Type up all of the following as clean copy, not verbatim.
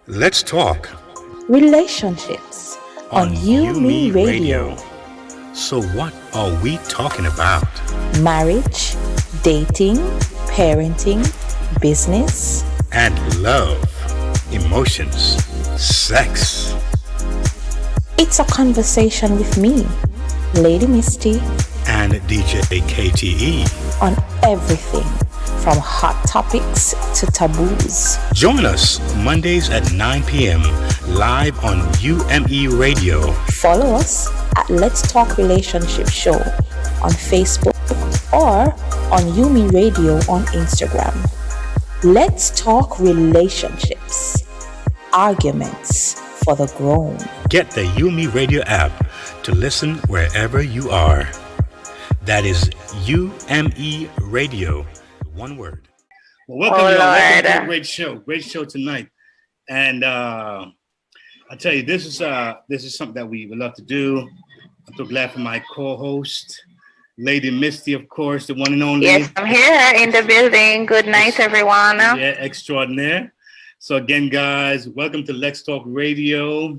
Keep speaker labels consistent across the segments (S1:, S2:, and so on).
S1: Let's talk
S2: Relationships on
S1: UME
S2: UMERADIO.
S1: So, what are we talking about?
S2: Marriage, dating, parenting, business.
S1: And love, emotions, sex.
S2: It's a conversation with me, Lady Misty,
S1: And DJ KTE.
S2: on everything from hot topics to taboos.
S1: Join us Mondays at 9 p.m. live on UME Radio.
S2: Follow us at Let's Talk Relationship Show on Facebook or on Yumi Radio on Instagram. Let's talk relationships, arguments for the grown.
S1: Get the UME Radio app to listen wherever you are. That is UME Radio, one word. Well, welcome, y'all. Welcome to a great show. Great show tonight. And I tell you, this is something that we would love to do. I'm so glad for my co-host, Lady Misty, of course, the one and only.
S3: Yes, I'm here in the building. Good night, everyone.
S1: Yeah, extraordinaire. So again, guys, welcome to Let's Talk Radio.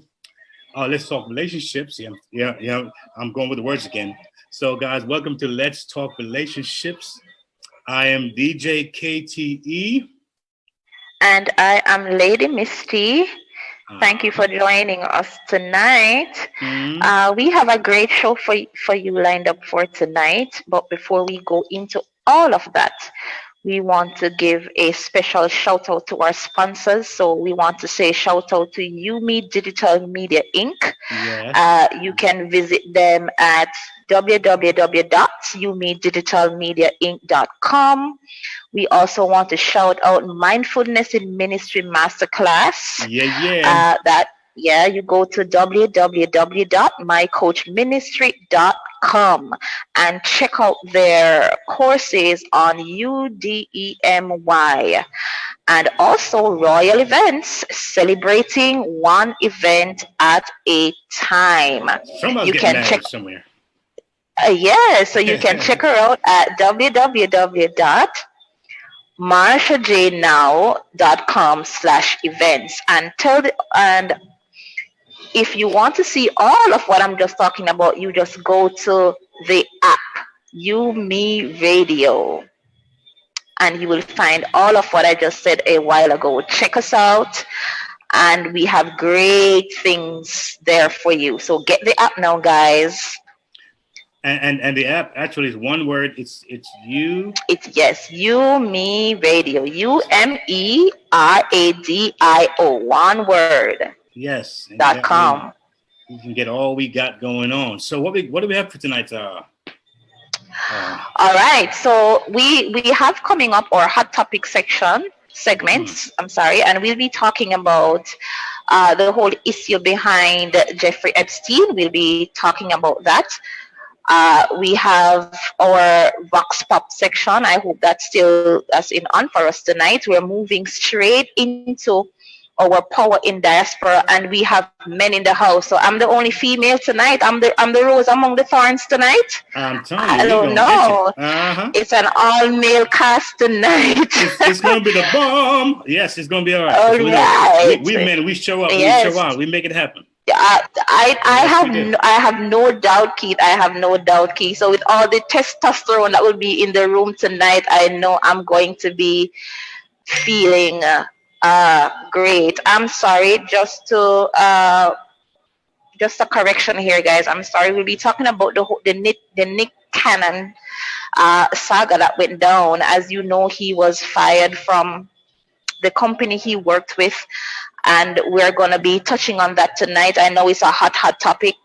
S1: Let's Talk Relationships. Yeah. I'm going with the words again. So, guys, welcome to Let's Talk Relationships. I am DJ KTE.
S3: And I am Lady Misty. Thank you for joining us tonight. We have a great show for you lined up for tonight. But before we go into all of that, we want to give a special shout out to our sponsors. So we want to say shout out to UME Digital Media Inc.
S1: Yes.
S3: You can visit them at www.umedigitalmediainc.com. We also want to shout out Mindfulness in Ministry Masterclass. You go to www.mycoachministry.com and check out their courses on UDEMY. And also Royal Events, celebrating one event at a time.
S1: You can check somewhere.
S3: So you can check her out at www.marshajnow.com/events and if you want to see all of what I'm just talking about, you just go to the app UMERADIO and you will find all of what I just said a while ago. Check us out and we have great things there for you. So get the app now, guys.
S1: And the app actually is one word. It's UMERADIO.
S3: UMERADIO, one word.
S1: Yes.
S3: .com.
S1: You can get all we got going on. So what do we have for tonight?
S3: All right. So we have coming up our hot topic segments. And we'll be talking about the whole issue behind Jeffrey Epstein. We'll be talking about that. We have our Vox Pop section. I hope that's on for us tonight. We're moving straight into our power in diaspora, and we have men in the house. So I'm the only female tonight. I'm the rose among the thorns tonight.
S1: I'm telling you.
S3: I don't know. It's an all-male cast tonight.
S1: It's going to be the bomb. Yes, it's going to be all right.
S3: All right.
S1: We men, we show up.
S3: Yes.
S1: We show out. We make it happen.
S3: I have no doubt, Keith. So with all the testosterone that will be in the room tonight, I know I'm going to be feeling great. I'm sorry, just a correction here, guys. I'm sorry. We'll be talking about the Nick Cannon saga that went down. As you know, he was fired from the company he worked with. And we're going to be touching on that tonight. I know it's a hot topic.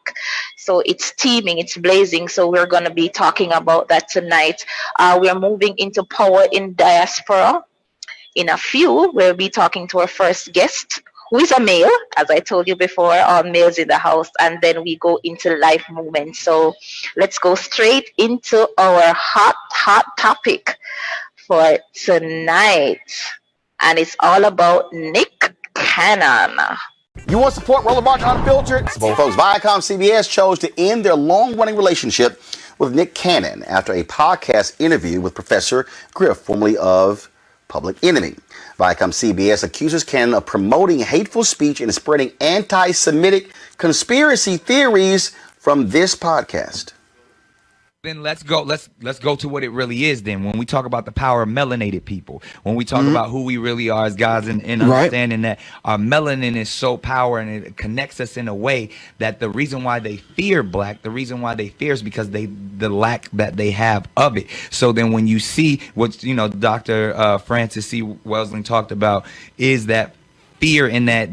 S3: So it's steaming, it's blazing. So we're going to be talking about that tonight. We're moving into power in diaspora. In a few, we'll be talking to our first guest, who is a male, as I told you before, all males in the house. And then we go into life movements. So let's go straight into our hot topic for tonight. And it's all about Nick Cannon.
S4: You want to support Rollerbark Unfiltered? Well, folks, Viacom CBS chose to end their long-running relationship with Nick Cannon after a podcast interview with Professor Griff, formerly of Public Enemy. Viacom CBS accuses Cannon of promoting hateful speech and spreading anti-Semitic conspiracy theories from this podcast.
S5: Then let's go to what it really is then. When we talk about the power of melanated people, when we talk about who we really are as guys and understanding that our melanin is so powerful and it connects us in a way that the reason why they fear black, the reason why they fear is because the lack that they have of it. So then when you see what, Dr. Francis C. Welsing talked about is that fear in that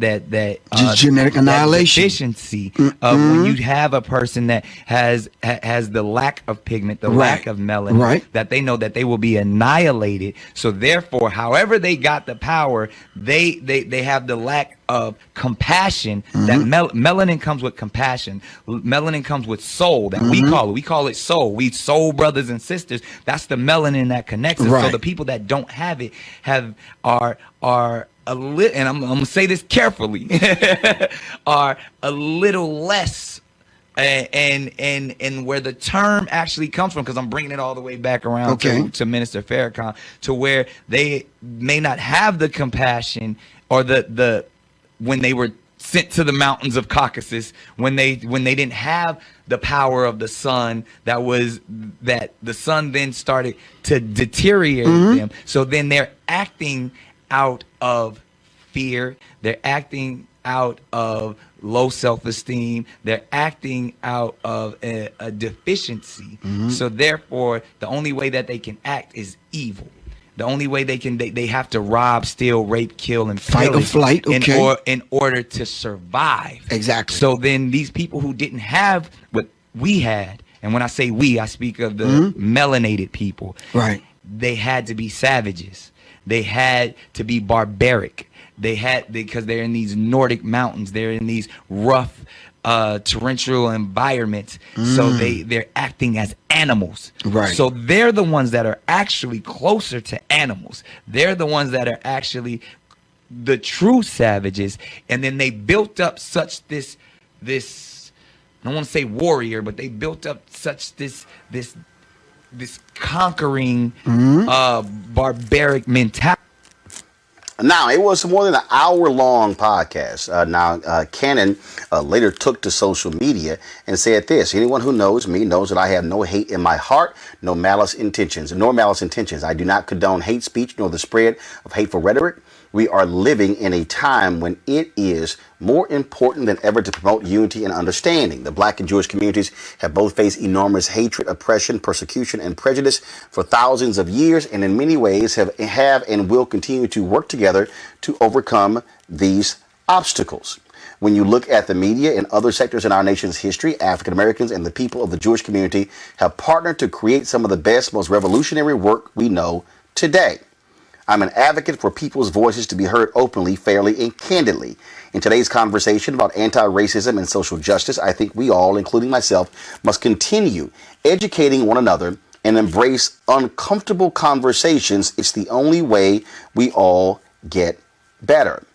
S6: just genetic annihilation,
S5: deficiency of when you have a person that has the lack of pigment, the lack of melanin, that they know that they will be annihilated. So therefore, however they got the power, they have the lack of compassion. That melanin comes with compassion. Melanin comes with soul. That we call it soul. We soul brothers and sisters. That's the melanin that connects us. So the people that don't have it are a little, and I'm gonna say this carefully, are a little less, and where the term actually comes from, because I'm bringing it all the way back around to Minister Farrakhan, to where they may not have the compassion or the when they were sent to the mountains of Caucasus, when they didn't have the power of the sun, that the sun then started to deteriorate them. So then they're acting out of fear, they're acting out of low self-esteem, they're acting out of a deficiency. So therefore, the only way that they can act is evil. The only way they have to rob, steal, rape, kill, and
S6: fight or flight,
S5: in order to survive.
S6: Exactly.
S5: So then these people who didn't have what we had, and when I say we, I speak of the melanated people.
S6: Right.
S5: They had to be savages. They had to be barbaric. Because they're in these Nordic mountains. They're in these rough, torrential environments. So they're acting as animals.
S6: Right.
S5: So they're the ones that are actually closer to animals. They're the ones that are actually the true savages. And then they built up such this I don't want to say warrior, but they built up such this conquering barbaric mentality.
S4: Now, it was more than an hour-long podcast. Cannon later took to social media and said this: anyone who knows me knows that I have no hate in my heart, nor malice intentions. I do not condone hate speech nor the spread of hateful rhetoric. We are living in a time when it is more important than ever to promote unity and understanding. The black and Jewish communities have both faced enormous hatred, oppression, persecution, and prejudice for thousands of years, and in many ways have and will continue to work together to overcome these obstacles. When you look at the media and other sectors in our nation's history, African Americans and the people of the Jewish community have partnered to create some of the best, most revolutionary work we know today. I'm an advocate for people's voices to be heard openly, fairly, and candidly. In today's conversation about anti-racism and social justice, I think we all, including myself, must continue educating one another and embrace uncomfortable conversations. It's the only way we all get better.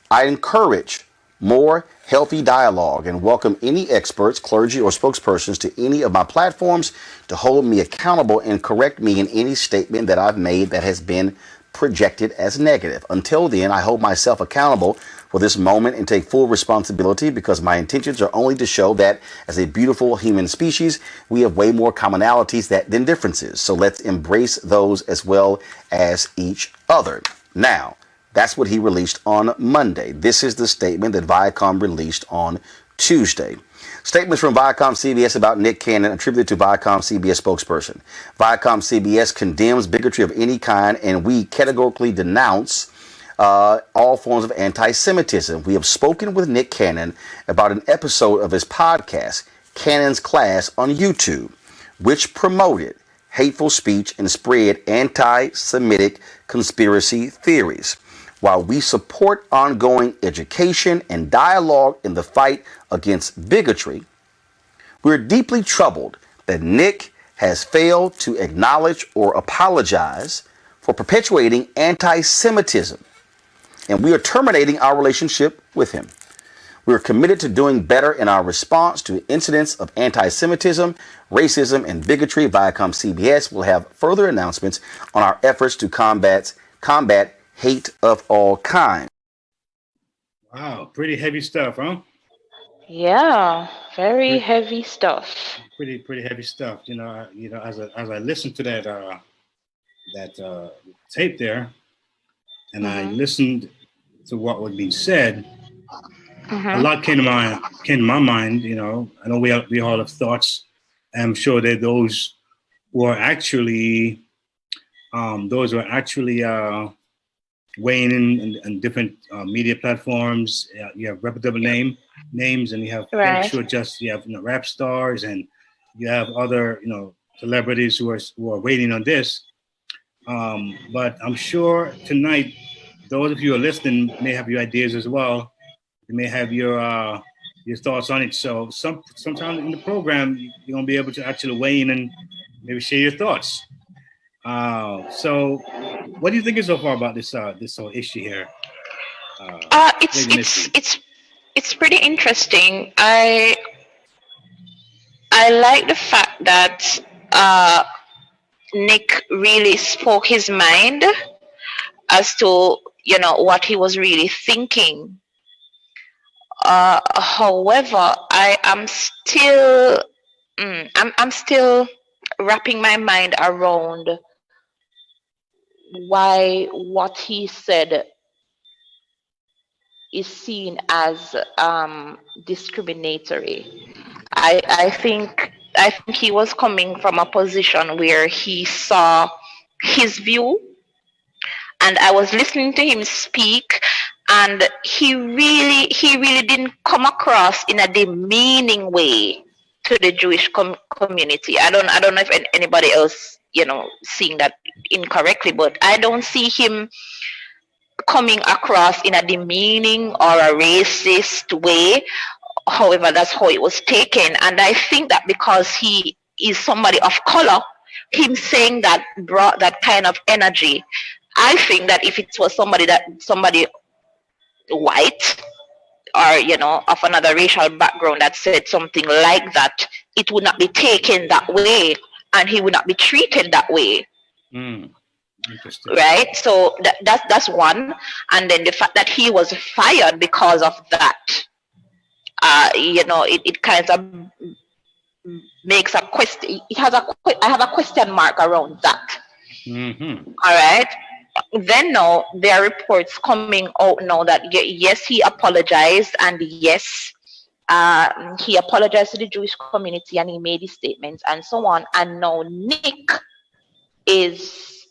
S4: I encourage more healthy dialogue and welcome any experts, clergy, or spokespersons to any of my platforms to hold me accountable and correct me in any statement that I've made that has been projected as negative. Until then, I hold myself accountable for this moment and take full responsibility, because my intentions are only to show that as a beautiful human species, we have way more commonalities than differences. So let's embrace those as well as each other. Now, that's what he released on Monday. This is the statement that Viacom released on Tuesday. Statements from Viacom CBS about Nick Cannon attributed to Viacom CBS spokesperson. Viacom CBS condemns bigotry of any kind, and we categorically denounce all forms of anti-Semitism. We have spoken with Nick Cannon about an episode of his podcast, Cannon's Class, on YouTube, which promoted hateful speech and spread anti-Semitic conspiracy theories. While we support ongoing education and dialogue in the fight against bigotry, we're deeply troubled that Nick has failed to acknowledge or apologize for perpetuating anti-Semitism, and we are terminating our relationship with him. We are committed to doing better in our response to incidents of anti-Semitism, racism, and bigotry. Viacom CBS will have further announcements on our efforts to combat hate of all kinds.
S1: Wow, pretty heavy stuff, huh?
S3: Yeah, very
S1: Pretty,
S3: heavy stuff.
S1: pretty heavy stuff. As I listened to that tape there, and I
S3: Mhm.
S1: listened to what was being said, a
S3: Mhm.
S1: lot came to my mind. I know we all have thoughts. I'm sure that who are actually those who are actually weighing in on different media platforms. You have reputable names, and you have folks
S3: Right.
S1: who are just rap stars, and you have other celebrities who are waiting on this. But I'm sure tonight, those of you who are listening may have your ideas as well. You may have your thoughts on it. So sometime in the program, you're gonna be able to actually weigh in and maybe share your thoughts. So what do you think so far about this whole issue here,
S3: It's
S1: Lady
S3: it's
S1: Misty?
S3: it's it's pretty interesting. I like the fact that Nick really spoke his mind as to what he was really thinking. However, I am still I'm still wrapping my mind around why what he said is seen as discriminatory. I think he was coming from a position where he saw his view, and I was listening to him speak, and he really didn't come across in a demeaning way to the Jewish community. I don't know if anybody else seeing that incorrectly, but I don't see him coming across in a demeaning or a racist way. However, that's how it was taken. And I think that because he is somebody of color, him saying that brought that kind of energy. I think that if it was somebody white or of another racial background that said something like that, it would not be taken that way, and he would not be treated that way.
S1: Interesting.
S3: Right, so that's one. And then the fact that he was fired because of that, it kind of makes a question. I have a question mark around that.
S1: Mm-hmm.
S3: All right. Then now there are reports coming out now that yes, he apologized, and yes, he apologized to the Jewish community, and he made his statements and so on. And now Nick is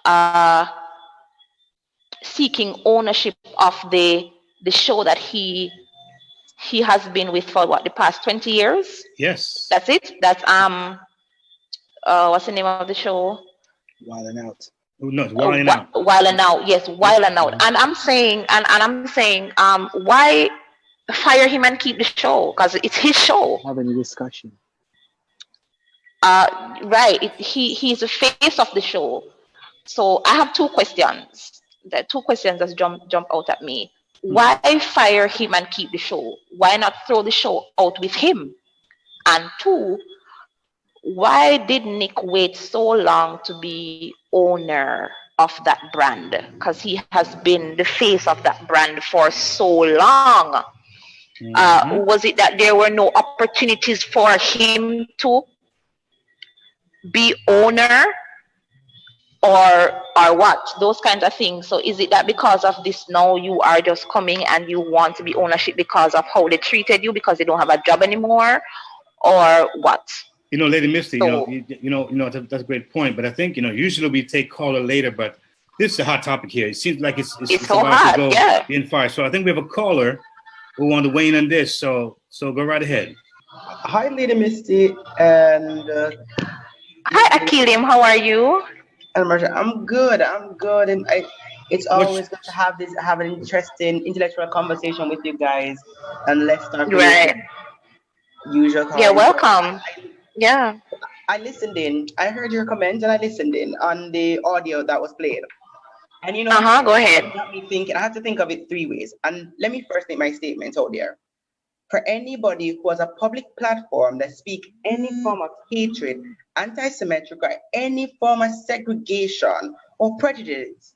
S3: uh, seeking ownership of the show that he has been with for what, the past 20 years.
S1: Yes.
S3: That's it. That's what's the name of the show?
S1: Wild and Out. Oh, no, it's Wild and Out.
S3: Wild and Out. Yes, Wild and Out. And I'm saying, why fire him and keep the show? Because it's his show.
S7: Have any discussion?
S3: Right. He's the face of the show. So I have two questions. The two questions that jump out at me. Why fire him and keep the show? Why not throw the show out with him? And two, why did Nick wait so long to be owner of that brand? Because he has been the face of that brand for so long. Was it that there were no opportunities for him to be owner, or what? Those kinds of things. So is it that because of this now you are just coming and you want to be ownership because of how they treated you, because they don't have a job anymore, or what?
S1: Lady Misty, that's a great point. But I think, usually we take caller later, but this is a hot topic here. It seems like it's
S3: so
S1: about
S3: hot,
S1: to go
S3: yeah.
S1: in fire. So I think we have a caller who want to weigh in on this. So go right ahead.
S7: Hi, Lady Misty, and
S3: hi, Akilim. How are you?
S7: And Marsha, I'm good, and it's always good to have an interesting intellectual conversation with you guys, and let's start
S3: right.
S7: Usual.
S3: You're welcome. Yeah.
S7: I listened in. I heard your comment, and I listened in on the audio that was played. And
S3: go ahead.
S7: It got me thinking. I have to think of it three ways. And let me first make my statement out there. For anybody who has a public platform that speaks any form of hatred, anti-Semitic, or any form of segregation or prejudice,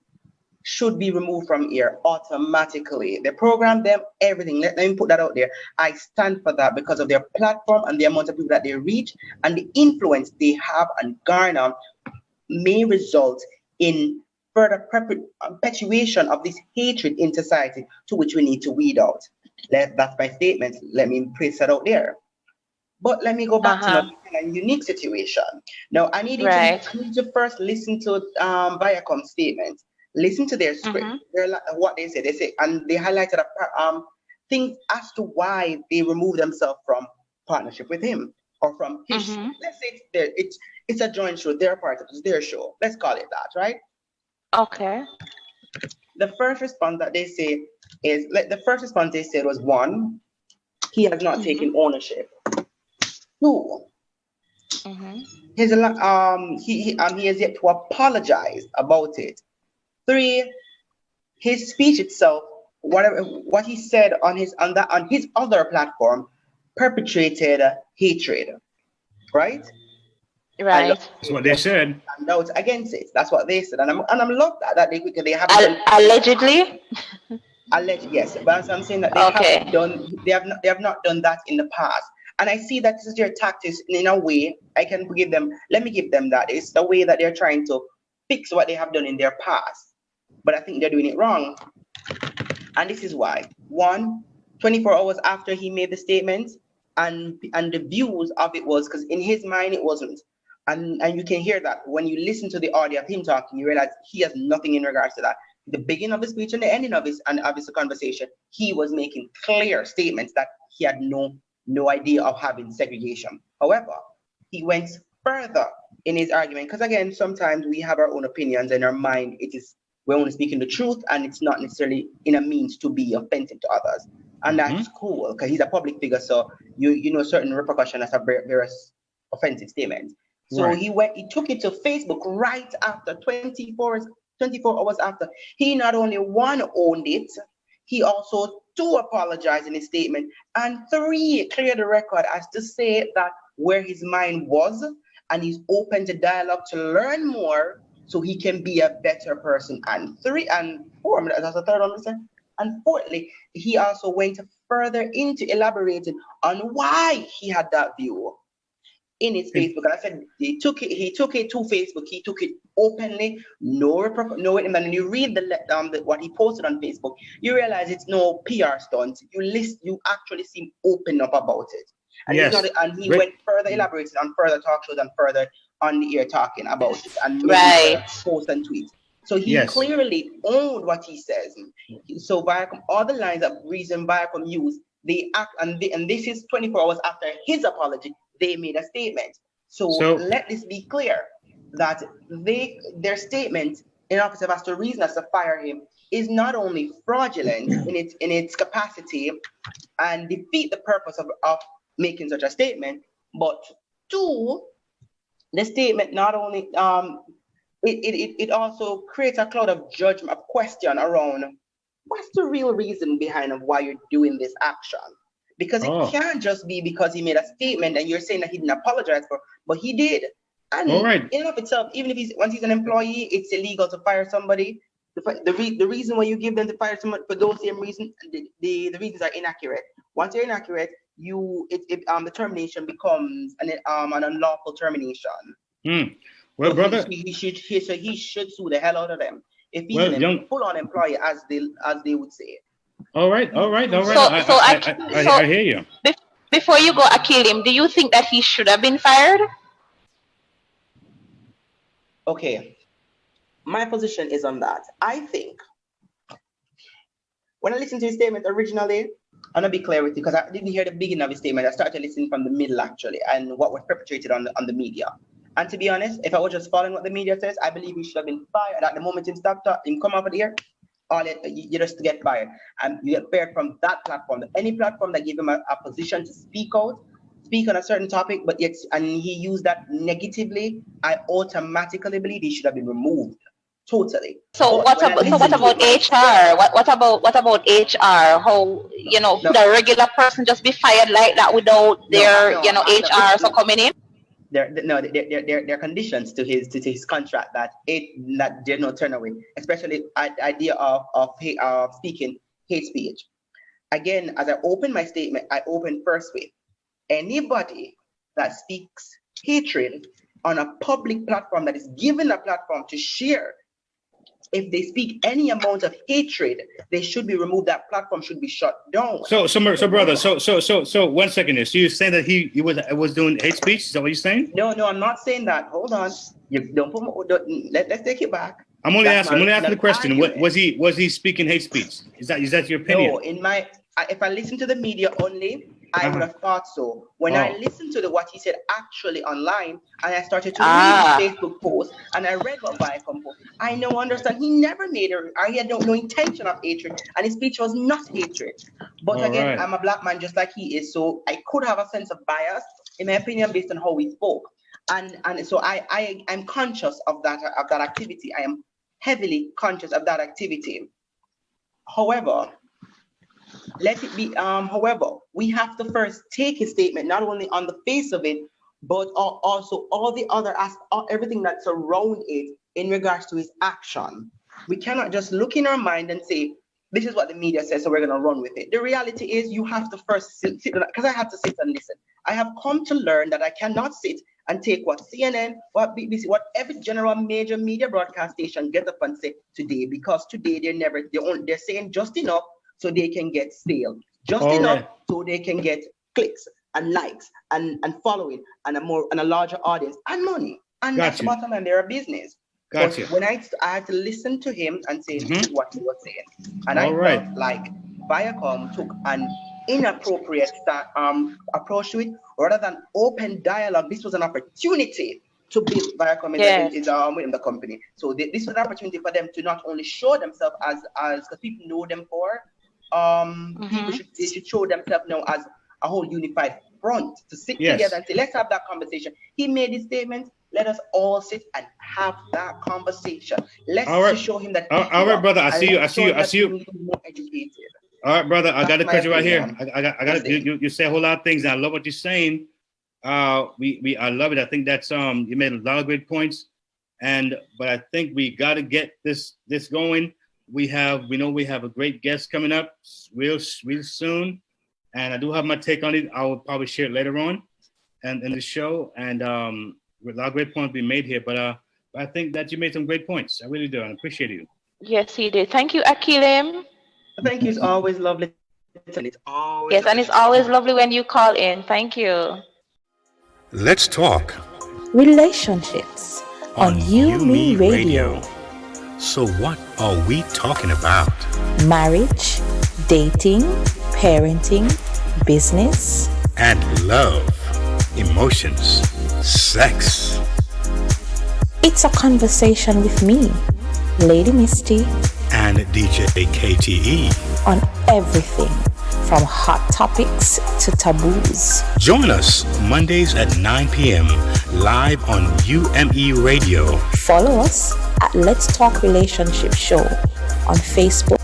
S7: should be removed from here automatically. They program them, everything. Let me put that out there. I stand for that because of their platform and the amount of people that they reach and the influence they have and garner may result in further perpetuation of this hatred in society, to which we need to weed out. That's my statement. Let me place that out there. But let me go back to a unique situation. Now, I need you to first listen to Viacom's statement. Listen to their script, what they say. They say, and they highlighted things as to why they removed themselves from partnership with him or from his show. Let's say it's a joint show. They're part of it. It's their show. Let's call it that, right?
S3: Okay.
S7: The first response that they say is, the first response they said was, 1, he has not taken ownership. 2, he has yet to apologize about it. 3, his speech itself, what he said on his other platform, perpetrated hatred, right?
S3: Right.
S1: That's what they said.
S7: And out against it. That's what they said, and I'm love that they have
S3: allegedly.
S7: Yes, but I'm saying that they have not done that in the past. And I see that this is their tactics in a way. I can forgive them. Let me give them that. It's the way that they're trying to fix what they have done in their past. But I think they're doing it wrong. And this is why. 1, 24 hours after he made the statement, and the views of it was, because in his mind it wasn't. And you can hear that when you listen to the audio of him talking, you realize he has nothing in regards to that. The beginning of the speech and the ending of his conversation, he was making clear statements that he had no idea of having segregation. However, he went further in his argument, because again, sometimes we have our own opinions and our mind, we're only speaking the truth, and it's not necessarily in a means to be offensive to others. And that's cool, because he's a public figure, so you know certain repercussions of various offensive statements. So he took it to Facebook right after 24 hours after. He not only 1, owned it, he also 2, apologized in his statement, and 3, cleared the record as to say that where his mind was, and he's open to dialogue to learn more so he can be a better person. And 4, that's the third one. And 4thly, he also went further into elaborating on why he had that view in his Facebook. And I said he took it to Facebook. He took it openly, and when you read what he posted on Facebook, you realize it's no PR stunt. You actually see him open up about it. And he went further, elaborated on further talk shows and further on the air talking about it and posts and tweets. So he clearly owned what he says. So Viacom, all the lines of reason Viacom used, they act, and this is 24 hours after his apology, they made a statement. So let this be clear that their statement in office of as to reason as to fire him is not only fraudulent in its capacity and defeat the purpose of making such a statement, but 2, the statement not only it also creates a cloud of judgment, of question around what's the real reason behind of why you're doing this action. Because it can't just be because he made a statement and you're saying that he didn't apologize for, but he did. And in and of itself, even if once he's an employee, it's illegal to fire somebody. The reason why you give them to fire someone for those same reasons, the reasons are inaccurate. Once they're inaccurate, the termination becomes an unlawful termination.
S1: Well,
S7: so
S1: brother,
S7: he should sue the hell out of them if he's a full-on employee, as they would say.
S1: All right.
S3: So
S1: I hear you.
S3: Before you go, Akilim, do you think that he should have been fired?
S7: Okay, my position is on that. I think when I listened to his statement originally, I'm gonna be clear with you because I didn't hear the beginning of his statement. I started listening from the middle actually, and what was perpetrated on the media. And to be honest, if I was just following what the media says, I believe he should have been fired at the moment him come over here. You just get fired, and you get fired from that platform. Any platform that gave him a position to speak on a certain topic, but yet and he used that negatively, I automatically believe he should have been removed totally.
S3: So what about HR? What about HR? How
S7: No.
S3: the regular person just be fired like that without their HR coming in?
S7: there are conditions to his contract that there's no turn-away, especially idea of speaking hate speech. Again, as I open my statement, I open first with anybody that speaks hatred on a public platform, that is given a platform to share. If they speak any amount of hatred, they should be removed. That platform should be shut down.
S1: So brother, so 1 second here. So you're saying that he was doing hate speech? Is that what you're saying?
S7: No, I'm not saying that. Hold on. You don't put. Let's take it back.
S1: I'm only asking the question. What was he speaking hate speech? Is that your opinion?
S7: No, if I listen to the media only, I would have thought so. When I listened to what he said actually online, and I started to read his Facebook post, and I read what Viacom posted, I now understand he never made he had no intention of hatred, and his speech was not hatred. But again, I'm a black man just like he is, so I could have a sense of bias, in my opinion, based on how he spoke. And so I'm conscious of that activity. I am heavily conscious of that activity. However, let it be. However, we have to first take his statement not only on the face of it, but also all the other everything that's around it in regards to his action. We cannot just look in our mind and say, this is what the media says, so we're going to run with it. The reality is you have to first sit, because I have to sit and listen. I have come to learn that I cannot sit and take what CNN, what BBC, what every general major media broadcast station get up and say today, because today they're saying just enough so they can get sale, just enough so they can get clicks and likes and following and a larger audience and money. And that's the bottom line. They're a business.
S1: Gotcha.
S7: But when I had to listen to him and say this is what he was saying, and I felt like Viacom took an inappropriate approach to it rather than open dialogue. This was an opportunity to build Viacom within the company. So this was an opportunity for them to not only show themselves as because people know them for they should show themselves now as a whole unified front to sit together and say, let's have that conversation. He made his statement. Let us all sit and have that conversation. Let's show him that.
S1: All right, brother. I see you.
S7: More educated.
S1: All right, brother. I got to cut you right here. I got you say a whole lot of things. And I love what you're saying. I love it. I think that's you made a lot of great points. But I think we got to get this going. We know we have a great guest coming up real soon, and I do have my take on it. I will probably share it later on, and in the show. And a lot of great points being made here. But I think that you made some great points. I really do. I appreciate you.
S3: Yes, he did. Thank you, Akilim.
S7: Thank you. It's always lovely. It's
S3: always lovely when you call in. Thank you.
S1: Let's talk
S2: relationships on UMERADIO.
S1: So what are we talking about?
S2: Marriage, dating, parenting, business,
S1: and love, emotions, sex.
S2: It's a conversation with me, Lady Misty,
S1: and DJ KTE
S2: on everything from hot topics to taboos.
S1: Join us Mondays at 9 p.m. live on UMERADIO.
S2: Follow us at Let's Talk Relationship Show on Facebook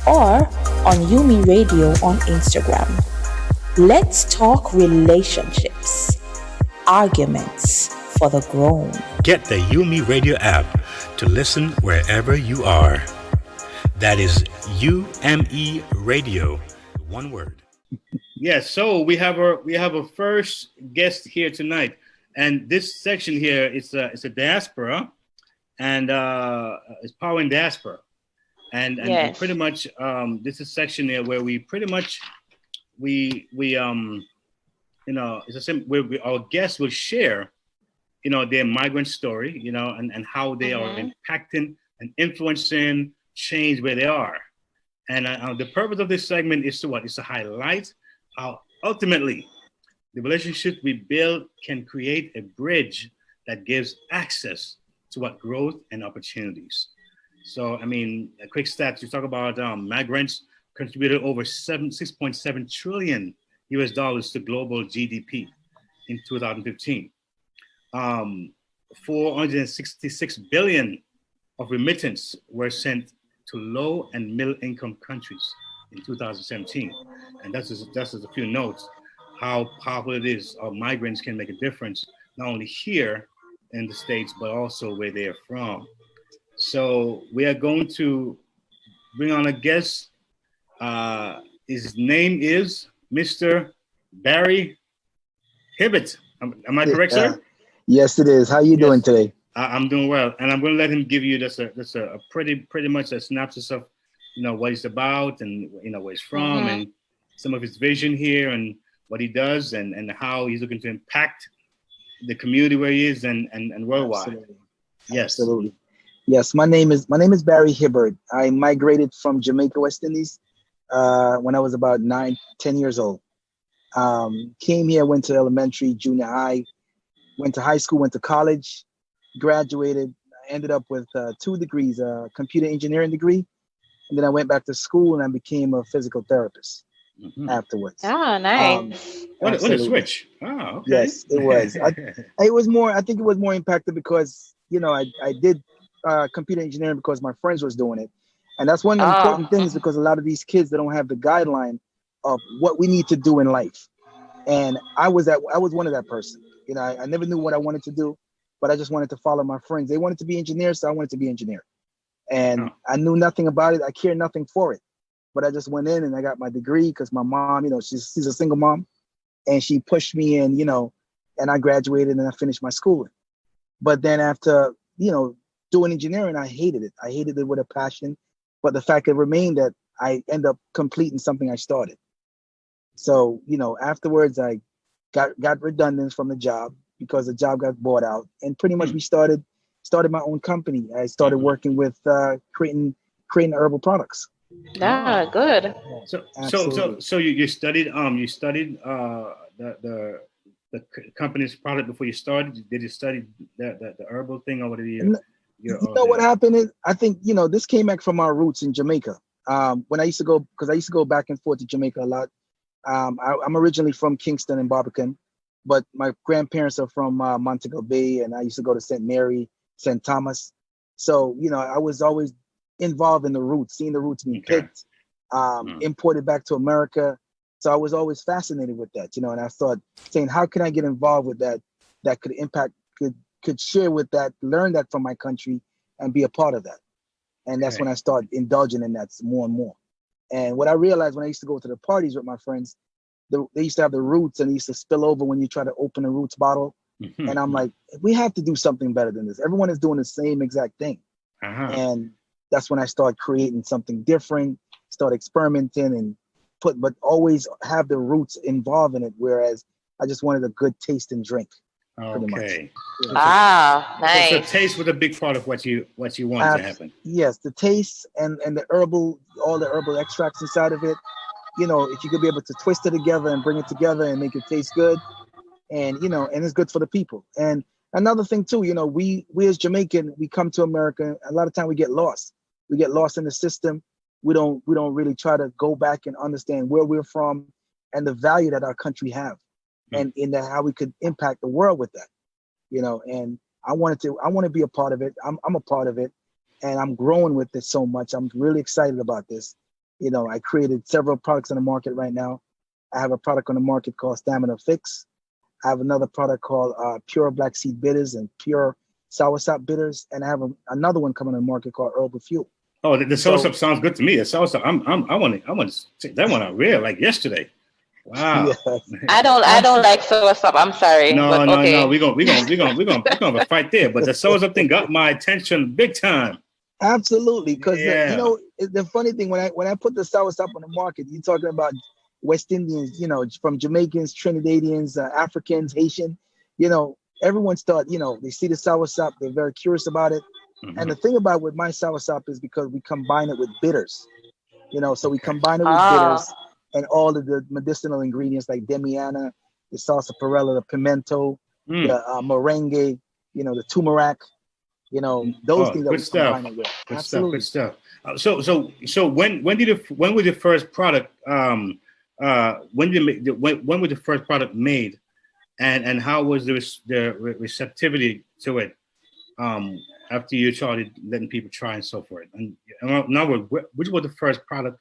S2: or on UMERADIO on Instagram. Let's talk relationships, arguments for the grown.
S1: Get the UMERADIO app to listen wherever you are. That is UMERADIO, one word. Yes, so we have a first guest here tonight, and this section here is a diaspora, and it's power in diaspora, and pretty much this is a section here where we pretty much it's where our guests will share, their migrant story, and how they are impacting and influencing change where they are. And the purpose of this segment is to highlight how ultimately the relationship we build can create a bridge that gives access to growth and opportunities. So, a quick stats, you talk about migrants contributed over $6.7 trillion to global GDP in 2015. 466 billion of remittance were sent to low and middle income countries in 2017. And that's just a few notes how powerful it is. Migrants can make a difference not only here in the States, but also where they're from. So we are going to bring on a guest. His name is Mr. Barry Hibbert. Am I correct, sir?
S8: Yes, it is. How you doing today?
S1: I'm doing well, and I'm going to let him give you just a pretty much a synopsis of what he's about and where he's from and some of his vision here and what he does and how he's looking to impact the community where he is and worldwide.
S8: Absolutely.
S1: Yes,
S8: absolutely. Yes, my name is Barry Hibbert. I migrated from Jamaica, West Indies, when I was about 9-10 years old. Came here, went to elementary, junior high, went to high school, went to college, graduated. I ended up with 2 degrees, a computer engineering degree, and then I went back to school and I became a physical therapist afterwards.
S3: Oh, nice.
S1: What a switch. Oh, okay.
S8: Yes, it was. I think it was more impacted because, I did computer engineering because my friends was doing it. And that's one of the important things because a lot of these kids, they don't have the guideline of what we need to do in life. And I was one of that person. I never knew what I wanted to do, but I just wanted to follow my friends. They wanted to be engineers, so I wanted to be engineer. And I knew nothing about it. I cared nothing for it. But I just went in and I got my degree because my mom, she's a single mom, and she pushed me in, and I graduated and I finished my schooling. But then after, doing engineering, I hated it. I hated it with a passion. But the fact it remained that I end up completing something I started. So, afterwards I got redundant from the job because the job got bought out. And pretty much we started my own company. I started working with creating herbal products.
S3: Ah, good.
S1: So you studied the company's product before you started? Did you study the herbal thing, or what did you?
S8: What happened is, I think this came back from our roots in Jamaica. When I used to go back and forth to Jamaica a lot. I'm originally from Kingston and Barbican, but my grandparents are from Montego Bay, and I used to go to St. Mary, St. Thomas. So I was always involved in the roots, seeing the roots being picked, imported back to America. So I was always fascinated with that, and I thought, saying, how can I get involved with that could impact, could share with that, learn that from my country and be a part of that. And that's when I started indulging in that more and more. And what I realized when I used to go to the parties with my friends, they used to have the roots and they used to spill over when you try to open a roots bottle. And I'm like, we have to do something better than this. Everyone is doing the same exact thing. And that's when I started creating something different, start experimenting and but always have the roots involved in it. Whereas I just wanted a good taste and drink.
S1: Okay.
S3: Nice.
S1: So taste was a big part of what you wanted to happen.
S8: Yes, the taste and the herbal, all the herbal extracts inside of it. If you could be able to twist it together and bring it together and make it taste good, and and it's good for the people. And another thing too, we as Jamaican, we come to America. A lot of time we get lost. We get lost in the system. We don't really try to go back and understand where we're from and the value that our country have. And in that, how we could impact the world with that, and I want to be a part of it. I'm a part of it, and I'm growing with this so much. I'm really excited about this. I created several products on the market right now. I have a product on the market called Stamina Fix. I have another product called Pure Black Seed Bitters and Pure Soursop Bitters, and I have another one coming on the market called Herbal Fuel.
S1: Oh, the soursop sounds good to me. The soursop, I want to take that one out real like yesterday. Wow.
S8: Yes.
S3: I don't like soursop. I'm sorry.
S1: No. We're gonna fight there. But the soursop thing got my attention big time.
S8: Absolutely, because the funny thing when I put the soursop on the market, you're talking about West Indians, from Jamaicans, Trinidadians, Africans, Haitian, everyone start, they see the soursop, they're very curious about it. And the thing about with my soursop is because we combine it with bitters, so we combine it with bitters and all of the medicinal ingredients like demiana, the sarsaparilla, the pimento, the merengue, the turmeric, those things that we combine it with. Absolutely.
S1: Good stuff. So when was the first product? When was the first product made, and how was the receptivity to it? After you started letting people try and so forth, and now which was the first product,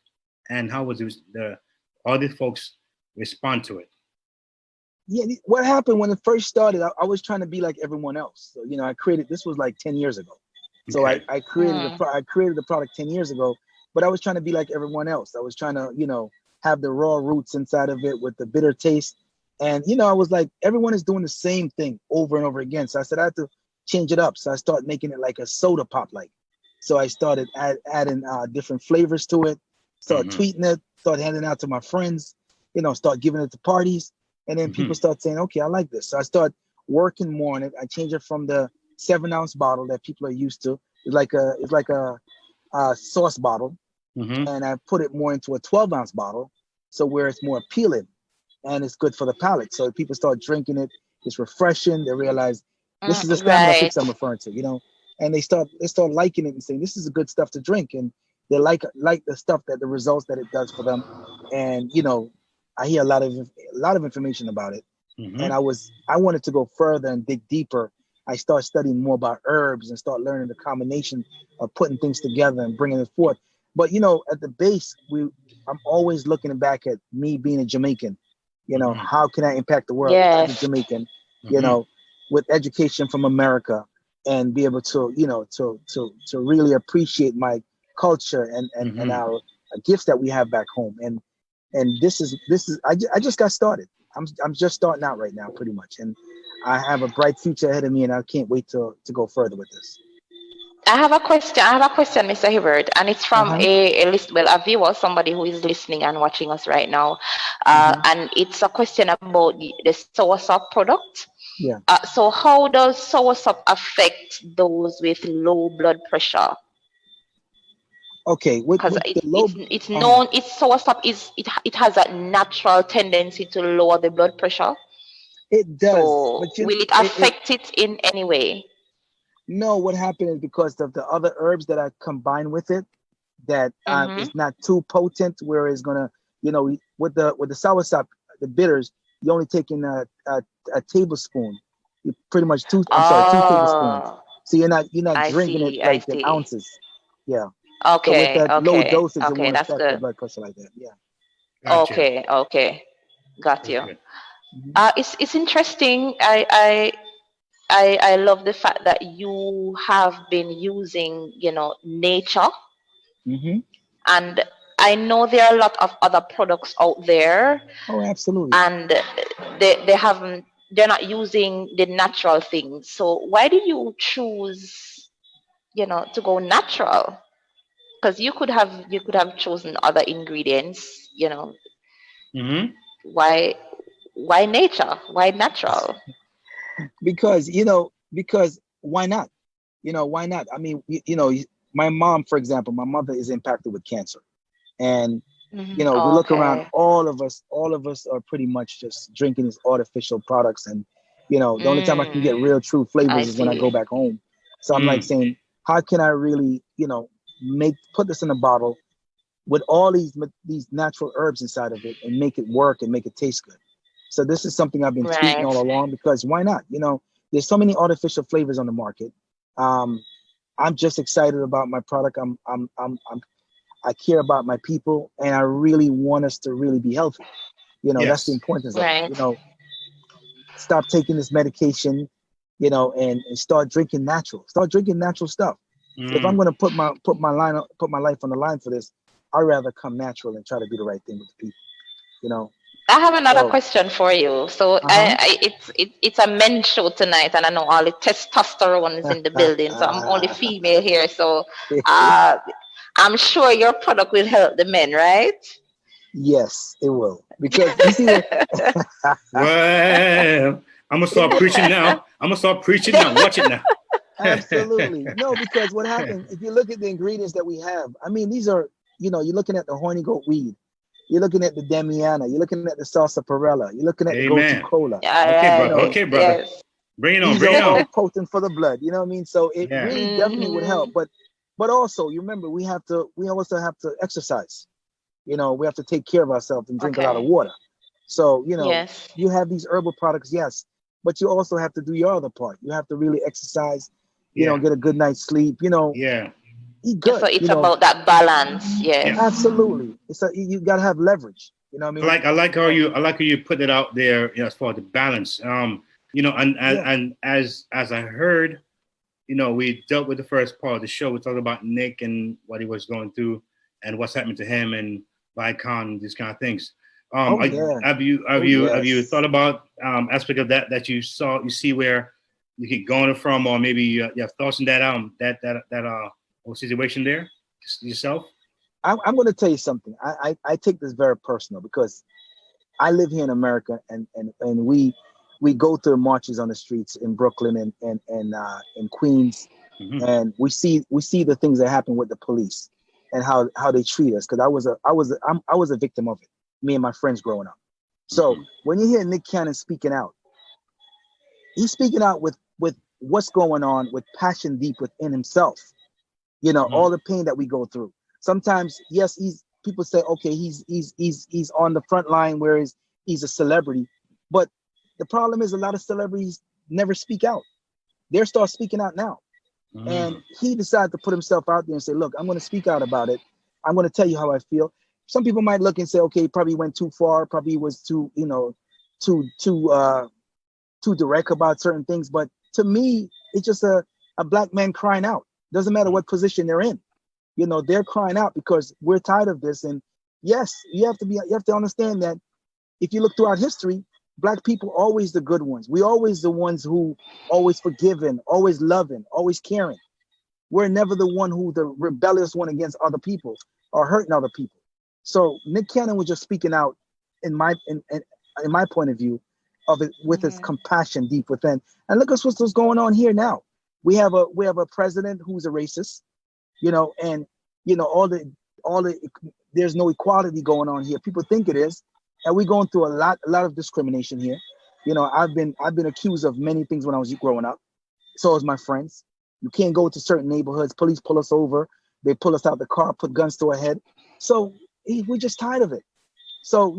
S1: and how was all the folks respond to it?
S8: Yeah, what happened when it first started, I was trying to be like everyone else. So, I created, this was like 10 years ago. So
S1: Okay.
S8: I created I created the product 10 years ago, but I was trying to be like everyone else. I was trying to, have the raw roots inside of it with the bitter taste. And, I was like, everyone is doing the same thing over and over again. So I said, I have to change it up. So I started making it like a soda pop like. So I started adding different flavors to it, started tweeting it, started handing it out to my friends, start giving it to parties. And then people start saying, okay, I like this. So I start working more on it. I change it from the 7-ounce bottle that people are used to. It's like a sauce bottle. And I put it more into a 12-ounce bottle. So where it's more appealing and it's good for the palate. So people start drinking it. It's refreshing. They realize this is the stamina fix I'm referring to, and they start liking it and saying, this is a good stuff to drink. And they like the stuff the results that it does for them. And, I hear a lot of information about it. And I wanted to go further and dig deeper. I start studying more about herbs and start learning the combination of putting things together and bringing it forth. But, at the base, I'm always looking back at me being a Jamaican, how can I impact the world as a Jamaican, with education from America and be able to, to really appreciate my culture and our gifts that we have back home. And this is I just got started. I'm just starting out right now, pretty much, and I have a bright future ahead of me, and I can't wait to go further with this.
S3: I have a question, Mr. Hibbert, and it's from a viewer, somebody who is listening and watching us right now, and it's a question about the soursop product.
S8: Yeah.
S3: So how does soursop affect those with low blood pressure?
S8: Okay,
S3: because it's known soursop it has a natural tendency to lower the blood pressure.
S8: It does.
S3: So will it affect it in any way?
S8: No, what happened is because of the other herbs that I combine with it, that it's not too potent. Where it's gonna, with the soursop, the bitters, you're only taking a tablespoon. You pretty much two tablespoons. So you're not drinking it like in ounces. Yeah.
S3: Okay.
S8: So with that low dosage, it won't
S3: that's
S8: affect
S3: good.
S8: the blood pressure like that. Yeah.
S1: Gotcha.
S3: Okay. Got you. It's interesting. I love the fact that you have been using, nature. And I know there are a lot of other products out there.
S8: Oh, absolutely.
S3: And they're not using the natural things. So why did you choose, to go natural? Because you could have chosen other ingredients, Why nature? Why natural?
S8: Because why not? Why not? I mean, my mom, for example, my mother is impacted with cancer. And we look around, all of us are pretty much just drinking these artificial products. And the only time I can get real true flavors is when I go back home. So I'm like saying, how can I really, put this in a bottle with all these natural herbs inside of it and make it work and make it taste good. So this is something I've been tweeting all along, because why not? There's so many artificial flavors on the market. I'm just excited about my product. I care about my people, and I really want us to really be healthy. That's the importance of it. Stop taking this medication, and start drinking natural. Start drinking natural stuff. If I'm going to put my life on the line for this, I'd rather come natural and try to do the right thing with the people.
S3: I have another question for you. So it's a men's show tonight, and I know all the testosterone is in the building. So I'm only female here. So I'm sure your product will help the men, right?
S8: Yes, it will. Because you see,
S1: well, I'm gonna start preaching now. Watch it now.
S8: Absolutely. No, because what happens if you look at the ingredients that we have? I mean, these are, you're looking at the horny goat weed. You're looking at the Damiana. You're looking at the sarsaparilla. You're looking at the gotu cola.
S1: Okay, brother. Yes. Bring it on.
S8: These are all potent for the blood. You know what I mean? So it really definitely would help. But also, you remember, we also have to exercise. We have to take care of ourselves and drink a lot of water. So, you have these herbal products, yes, but you also have to do your other part. You have to really exercise, get a good night's sleep, eat good.
S3: So it's about that balance. Yes.
S8: Absolutely. You got to have leverage. You know what I mean?
S1: I like how you put it out there, as far as the balance. And as I heard, we dealt with the first part of the show. We talked about Nick and what he was going through and what's happening to him and Vicon, these kind of things. Have you thought about aspect of that you see where you keep going from, or maybe you have thoughts on that whole situation there yourself?
S8: I'm going to tell you something. I take this very personal because I live here in America, and we go through marches on the streets in Brooklyn and in Queens, and we see the things that happen with the police and how they treat us. Because I was a victim of it. Me and my friends growing up. So when you hear Nick Cannon speaking out, he's speaking out with what's going on, with passion deep within himself. All the pain that we go through. Sometimes, yes, people say, okay, he's on the front line, whereas he's a celebrity. But the problem is a lot of celebrities never speak out. They start speaking out now. And he decided to put himself out there and say, look, I'm going to speak out about it. I'm going to tell you how I feel. Some people might look and say, okay, he probably went too far, probably was too direct about certain things. But to me, it's just a black man crying out. Doesn't matter what position they're in. They're crying out because we're tired of this. And yes, you have to understand that if you look throughout history, black people always the good ones. We always the ones who always forgiving, always loving, always caring. We're never the one who the rebellious one against other people or hurting other people. So Nick Cannon was just speaking out in my point of view of it with his compassion deep within. And look at what's going on here now. We have a president who's a racist, and all the there's no equality going on here. People think it is, and we're going through a lot of discrimination here. I've been accused of many things when I was growing up. So is my friends. You can't go to certain neighborhoods. Police pull us over. They pull us out the car, put guns to our head. So we're just tired of it. So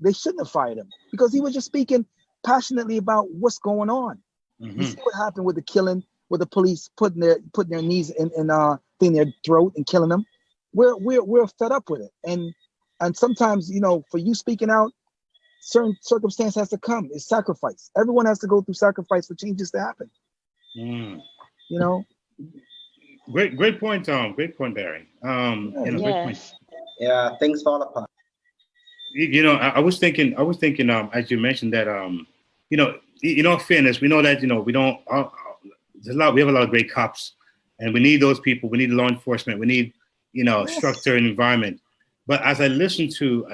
S8: they shouldn't have fired him because he was just speaking passionately about what's going on. You see what happened with the killing, with the police putting their knees in their throat and killing them. We're fed up with it. And sometimes, for you speaking out, certain circumstance has to come. It's sacrifice. Everyone has to go through sacrifice for changes to happen.
S1: Great point, Tom. Great point, Barry. Great point.
S7: Yeah, things fall apart.
S1: I was thinking, as you mentioned that, in all fairness, we know that, we don't, we have a lot of great cops, and we need those people. We need law enforcement. We need, structure and environment. But as I listened to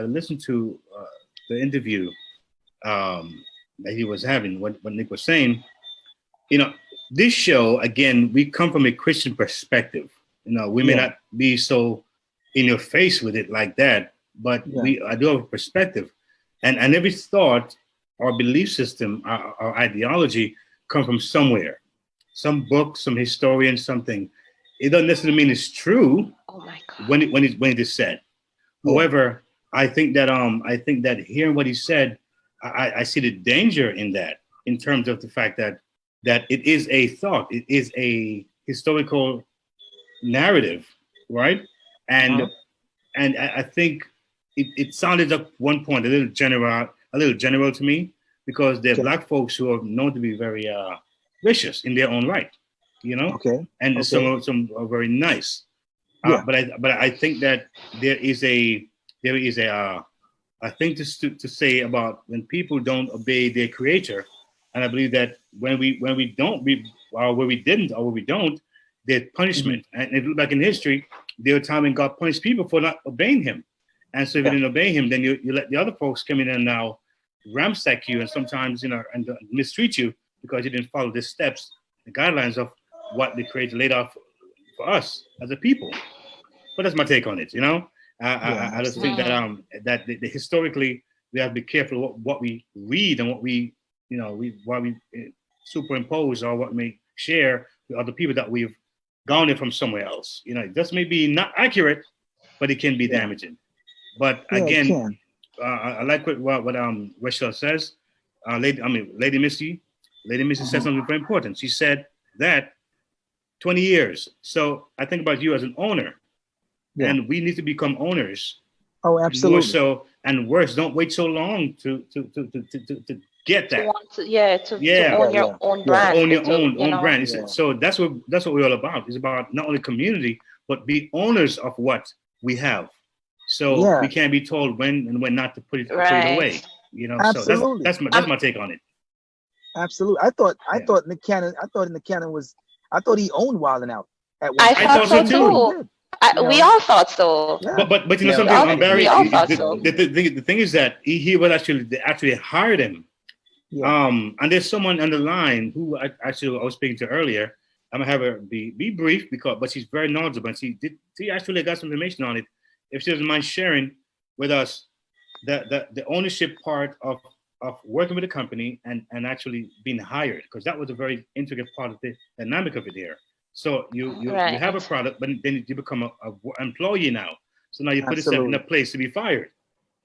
S1: the interview that he was having, what Nick was saying, this show, again, we come from a Christian perspective. We may not be so in your face with it like that, but I do have a perspective. And every thought or belief system or ideology come from somewhere. Some book, some historian, something. It doesn't necessarily mean it's true when it is said. However, I think that hearing what he said, I see the danger in that, in terms of the fact that it is a thought, it is a historical narrative, right? And I think it sounded at one point a little general to me, because there are black folks who are known to be very vicious in their own right, and some are very nice. But I think that there is a thing to say about when people don't obey their creator, and I believe that when we don't, where we didn't or where we don't, there's punishment. And if you look back in history, there were times when God punished people for not obeying Him, and so if you didn't obey Him, then you let the other folks come in and now ramsack you, and sometimes and mistreat you because you didn't follow the steps, the guidelines of what the Creator laid out for us as a people. But that's my take on it. I just think that historically we have to be careful what we read and what we superimpose or what we share with other people that we've garnered from somewhere else. It just may be not accurate, but it can be damaging. But again, I like what Rachel says. Lady Misty said something very important. She said that 20 years. So I think about you as an owner. And we need to become owners
S8: Oh, absolutely.
S1: More so and worse. Don't wait so long to get that.
S3: To own your own brand.
S1: Own your own brand. So that's what we're all about. It's about not only community, but be owners of what we have. So we can't be told when and when not to put it away. You know,
S8: absolutely.
S1: So that's my take on it.
S8: Absolutely. I thought Nick Cannon I thought he owned Wild 'N Out at one
S3: time. I thought so too. We all thought so.
S1: Yeah. But you know something, Barry. The thing is that he was actually hired him. Yeah. And there's someone on the line who I was speaking to earlier. I'm gonna have her be brief but she's very knowledgeable and she actually got some information on it. If she doesn't mind sharing with us the ownership part of working with the company and actually being hired, because that was a very intricate part of the dynamic of it here. So you have a product, but then you become an employee now. So now you put yourself in a place to be fired.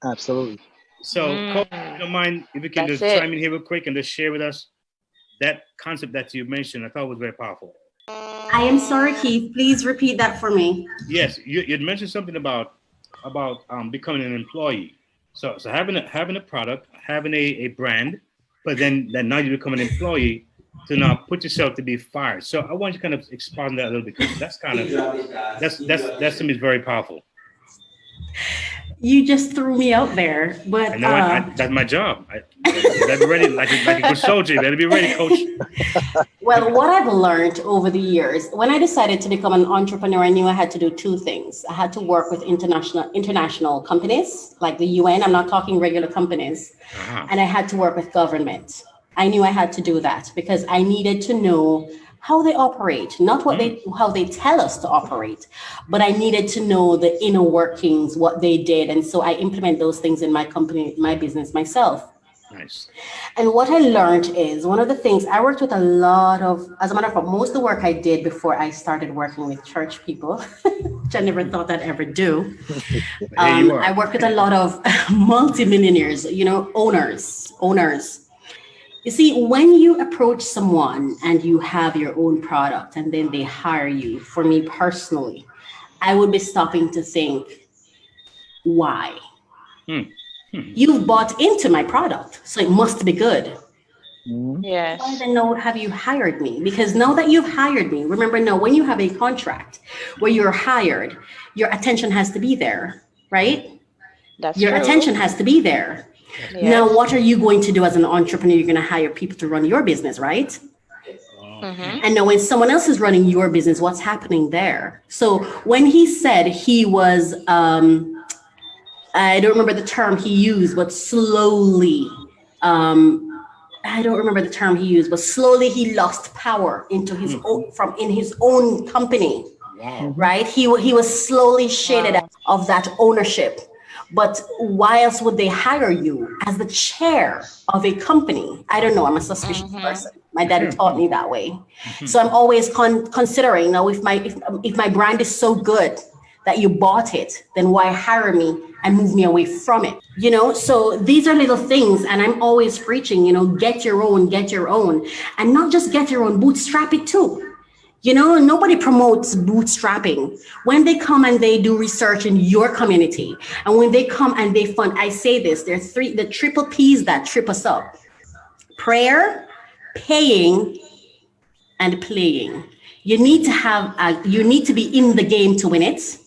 S8: Absolutely.
S1: So, Cole, if you don't mind, if you can just chime in here real quick and just share with us that concept that you mentioned, I thought was very powerful.
S9: I am sorry, Keith. Please repeat that for me.
S1: Yes, you'd mentioned something about becoming an employee. So having a product, having a brand, but then now you become an employee to now put yourself to be fired. So I want you to kind of expound that a little bit, because that's to me is very powerful.
S9: You just threw me out there, but
S1: I know that's my job. You better be ready, like a good soldier. You better be ready, coach.
S9: Well, what I've learned over the years, when I decided to become an entrepreneur, I knew I had to do two things. I had to work with international companies like the UN. I'm not talking regular companies, and I had to work with government. I knew I had to do that because I needed to know how they operate, not how they tell us to operate, but I needed to know the inner workings, what they did. And so I implement those things in my company, my business myself.
S1: Nice.
S9: And what I learned is one of the things I worked with a lot of, as a matter of fact, most of the work I did before I started working with church people, which I never thought I'd ever do. I worked with a lot of multimillionaires, owners. You see, when you approach someone and you have your own product and then they hire you, for me personally, I would be stopping to think, why? You've bought into my product, so it must be good.
S3: Yes.
S9: Why then have you hired me? Because now that you've hired me, remember now when you have a contract where you're hired, your attention has to be there, right? Your attention has to be there. Yes. Now, what are you going to do as an entrepreneur? You're going to hire people to run your business, right? Mm-hmm. And now when someone else is running your business, what's happening there? So when he said he was, I don't remember the term he used, but slowly, slowly he lost power into his in his own company, right? He was slowly shaded out of that ownership. But why else would they hire you as the chair of a company? I don't know. I'm a suspicious person. My daddy taught me that way. So I'm always considering now if my brand is so good that you bought it, then why hire me and move me away from it? So these are little things. And I'm always preaching, get your own. And not just get your own, bootstrap it too. Nobody promotes bootstrapping. When they come and they do research in your community, and when they come and they fund, I say this, there's the triple P's that trip us up: prayer, paying, and playing. You need to be in the game to win it.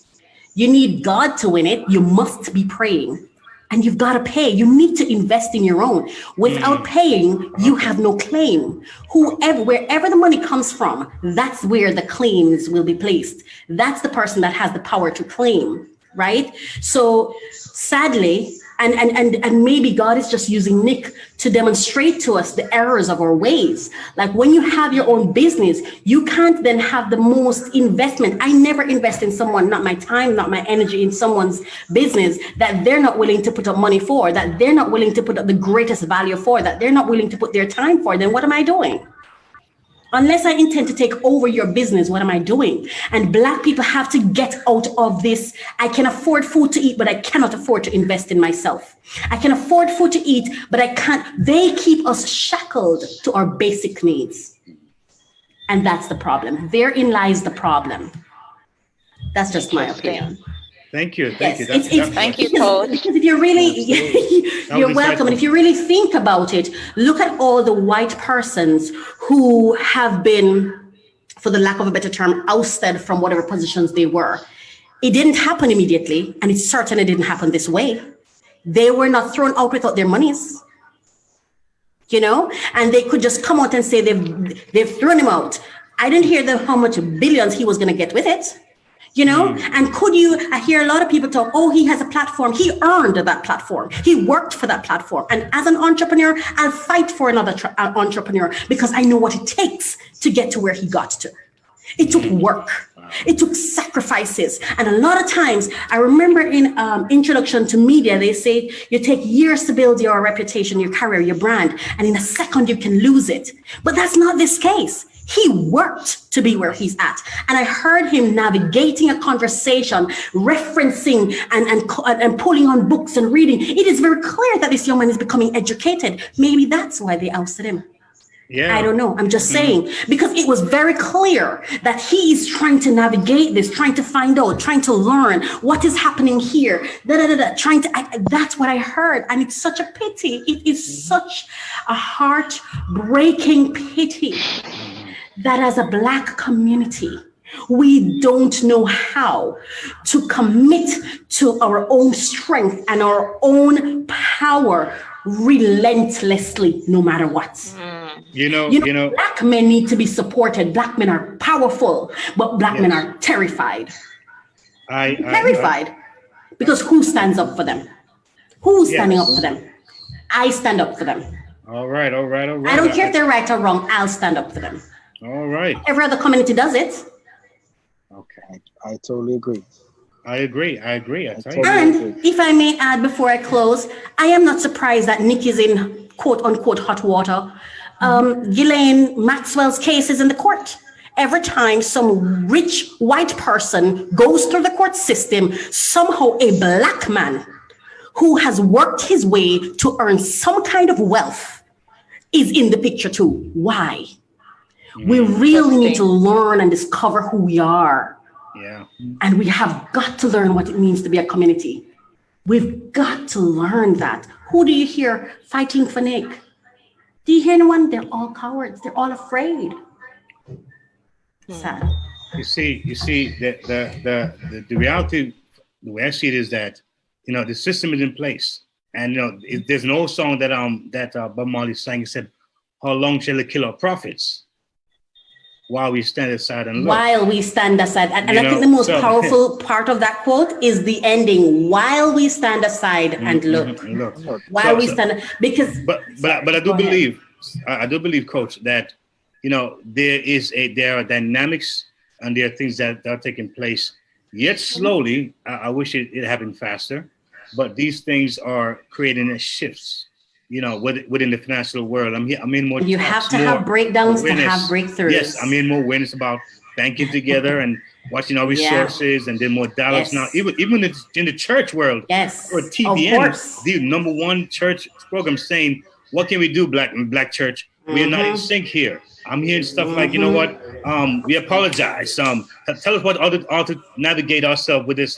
S9: You need God to win it. You must be praying. And you've got to pay. You need to invest in your own. Without paying, you have no claim. Wherever the money comes from, that's where the claims will be placed. That's the person that has the power to claim, right? So sadly, and maybe God is just using Nick to demonstrate to us the errors of our ways. Like when you have your own business, you can't then have the most investment. I never invest in someone, not my time, not my energy, in someone's business that they're not willing to put up money for, that they're not willing to put up the greatest value for, that they're not willing to put their time for. Then what am I doing? Unless I intend to take over your business, what am I doing? And Black people have to get out of this. I can afford food to eat, but I cannot afford to invest in myself. I can afford food to eat, but I can't. They keep us shackled to our basic needs. And that's the problem. Therein lies the problem. That's just my opinion.
S1: Thank you.
S3: Thank you, Coach.
S9: Because if you're really, you're welcome. And if you really think about it, look at all the white persons who have been, for the lack of a better term, ousted from whatever positions they were. It didn't happen immediately, and it certainly didn't happen this way. They were not thrown out without their monies, and they could just come out and say they've thrown him out. I didn't hear how much billions he was going to get with it. And I hear a lot of people talk, he has a platform. He earned that platform. He worked for that platform. And as an entrepreneur, I'll fight for another entrepreneur because I know what it takes to get to where he got to. It took work. It took sacrifices. And a lot of times, I remember in Introduction to Media, they say you take years to build your reputation, your career, your brand, and in a second you can lose it. But that's not this case. He worked to be where he's at. And I heard him navigating a conversation, referencing and pulling on books and reading. It is very clear that this young man is becoming educated. Maybe that's why they ousted him.
S1: Yeah.
S9: I don't know. I'm just saying, because it was very clear that he is trying to navigate this, trying to find out, trying to learn what is happening here, that's what I heard. And it's such a pity. It is such a heartbreaking pity that as a Black community, we don't know how to commit to our own strength and our own power relentlessly, no matter what. Black men need to be supported. Black men are powerful, but Black men are terrified. Terrified. Because who stands up for them? Who's standing up for them? I stand up for them.
S1: All right.
S9: I don't care if they're right or wrong. I'll stand up for them.
S1: All right.
S9: Every other community does it.
S8: Okay. I totally agree.
S1: I agree.
S9: If I may add before I close, I am not surprised that Nick is in quote unquote hot water. Ghislaine Maxwell's case is in the court. Every time some rich white person goes through the court system, somehow a Black man who has worked his way to earn some kind of wealth is in the picture too. Why? We really need to learn and discover who we are.
S1: Yeah.
S9: And we have got to learn what it means to be a community. We've got to learn that. Who do you hear fighting for Nick? Do you hear anyone? They're all cowards. They're all afraid. Sad.
S1: You see, the reality, the way I see it is that, the system is in place. And, there's an old song that Bob Marley sang. He said, "How long shall it kill our prophets? While we stand aside and look."
S9: While we stand aside. And I think the most powerful part of that quote is the ending. While we stand aside and look. While we stand, because.
S1: But I do believe, Coach, that, there are dynamics and there are things that are taking place. Yet slowly, I wish it happened faster, but these things are creating shifts. Within the financial world, I'm in more.
S9: You have to have breakdowns to have breakthroughs.
S1: Yes, I'm in more awareness about banking together and watching our resources, and then more dollars now. Even in the church world,
S9: yes,
S1: or TBN, the number one church program saying, "What can we do, Black church? We are not in sync here." I'm hearing stuff like, we apologize. Tell us what how to navigate ourselves with this.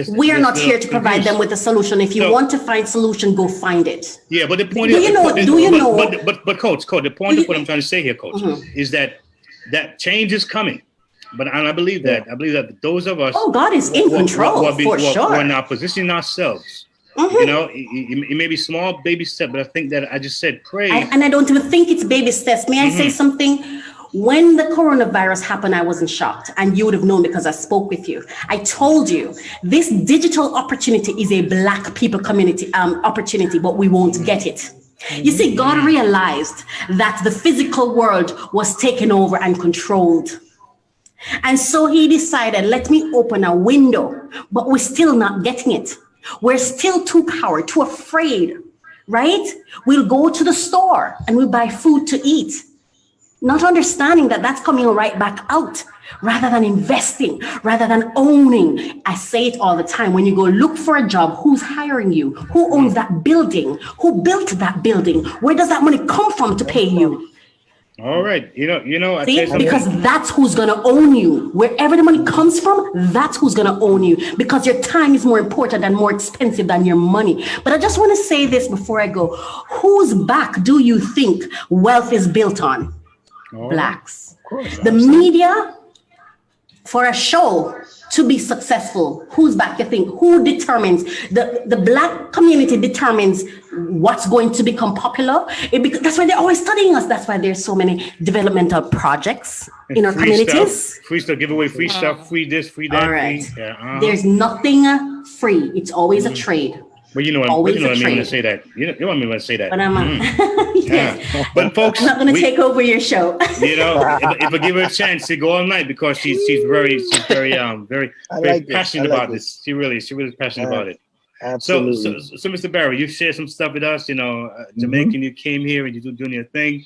S9: We are not here to provide them with a solution. If you want to find solution, go find it.
S1: Yeah, but the point
S9: is,
S1: But Coach, the point of what I'm trying to say here, Coach, is that change is coming. But I believe that. I believe that those of us.
S9: Oh, God is in control for sure.
S1: We're now positioning ourselves. It may be small baby step, but I think that I just said pray.
S9: And I don't even think it's baby steps. May I say something? When the coronavirus happened, I wasn't shocked, and you would have known because I spoke with you. I told you this digital opportunity is a Black people community opportunity, but we won't get it. You see, God realized that the physical world was taken over and controlled. And so he decided, let me open a window, but we're still not getting it. We're still too powered, too afraid, right? We'll go to the store and we'll buy food to eat, not understanding that that's coming right back out, rather than investing, rather than owning. I say it all the time. When you go look for a job, who's hiring you? Who owns that building? Who built that building? Where does that money come from to pay you?
S1: All right. I
S9: See, because that's who's going to own you. Wherever the money comes from, that's who's going to own you, because your time is more important and more expensive than your money. But I just want to say this before I go. Whose back do you think wealth is built on? Blacks.
S8: Of course.
S9: The media, for a show to be successful, who's back? You think who determines? The Black community determines what's going to become popular. That's why they're always studying us. That's why there's so many developmental projects in our communities.
S1: Free stuff, give away free stuff, free this, free that.
S9: All right.
S1: Free,
S9: There's nothing free. It's always a trade.
S1: Well, you know what I mean when I say that. You know what I mean when I say that.
S9: But
S1: yes. But folks,
S9: I'm not going to take over your show.
S1: If I give her a chance to go all night, because she's very passionate about this. She really is passionate about it.
S8: Absolutely.
S1: So Mr. Barry, you shared some stuff with us. Jamaican, you came here and you're doing your thing.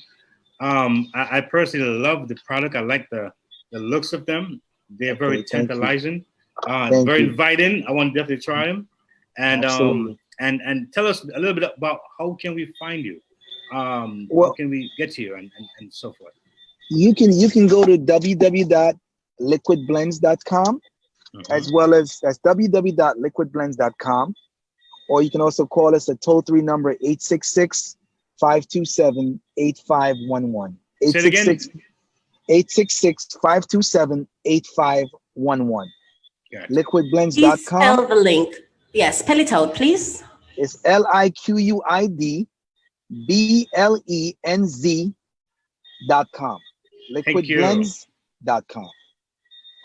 S1: I personally love the product. I like the looks of them. They're very tantalizing, very inviting. I want to definitely try them. And and tell us a little bit about how can we find you, how can we get to you, and so forth.
S8: You can go to www.liquidblends.com, as well as www.liquidblends.com, or you can also call us at toll-free number 866-527-8511. 866-527-8511. Liquidblends.com.
S9: Spell the link. Yes, spell it out, please.
S8: It's LIQUIDBLENZ.com. Liquidblends.com.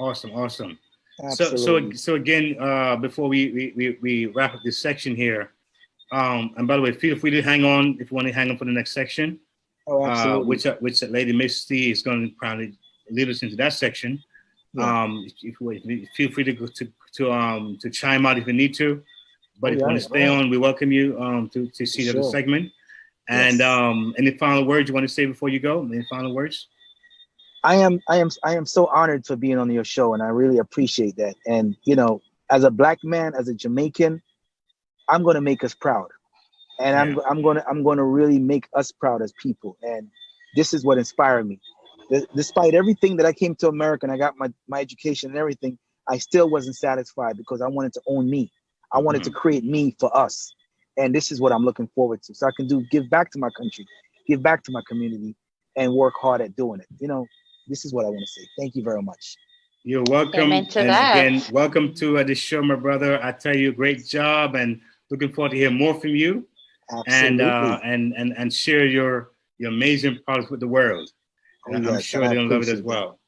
S1: Awesome.
S8: Absolutely.
S1: So again, before we wrap up this section here, and by the way, feel free to hang on if you want to hang on for the next section.
S8: Oh, absolutely.
S1: Which Lady Misty is going to probably lead us into that section. Yeah. Feel free to go to chime out if you need to, but if you want to stay on, we welcome you to see the segment. And any final words you want to say before you go? Any final words?
S8: I am so honored for being on your show, and I really appreciate that. And as a Black man, as a Jamaican, I'm going to make us proud, and I'm going to really make us proud as people. And this is what inspired me. Despite everything that I came to America and I got my education and everything, I still wasn't satisfied, because I wanted to own me. I wanted to create me for us. And this is what I'm looking forward to. So I can give back to my country, give back to my community, and work hard at doing it. This is what I want to say. Thank you very much.
S1: You're welcome. Again, welcome to the show, my brother. I tell you, great job, and looking forward to hear more from you.
S8: Absolutely.
S1: And share your amazing products with the world. And I'm sure they're going to love it as well.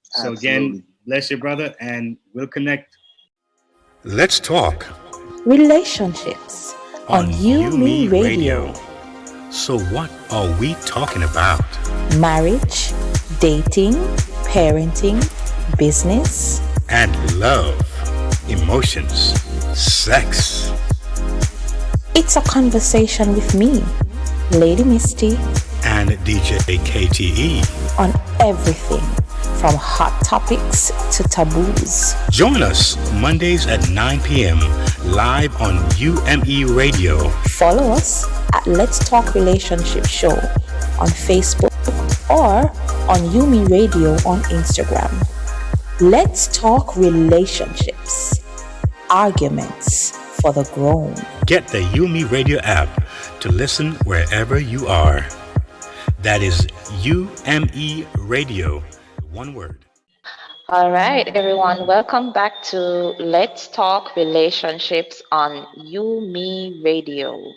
S1: So again, bless your brother, and we'll connect. Let's talk
S2: relationships on UMERADIO.
S1: So what are we talking about?
S2: Marriage, dating, parenting, business,
S1: and love, emotions, sex.
S2: It's a conversation with me, Lady Misty,
S1: and DJ KTE
S2: on everything from hot topics to taboos.
S1: Join us Mondays at 9 p.m. live on UMERADIO.
S2: Follow us at Let's Talk Relationship Show on Facebook or on UMERADIO on Instagram. Let's talk relationships, arguments for the grown.
S1: Get the UMERADIO app to listen wherever you are. That is UMERADIO, one word.
S3: All right, everyone. Welcome back to Let's Talk Relationships on UMERADIO.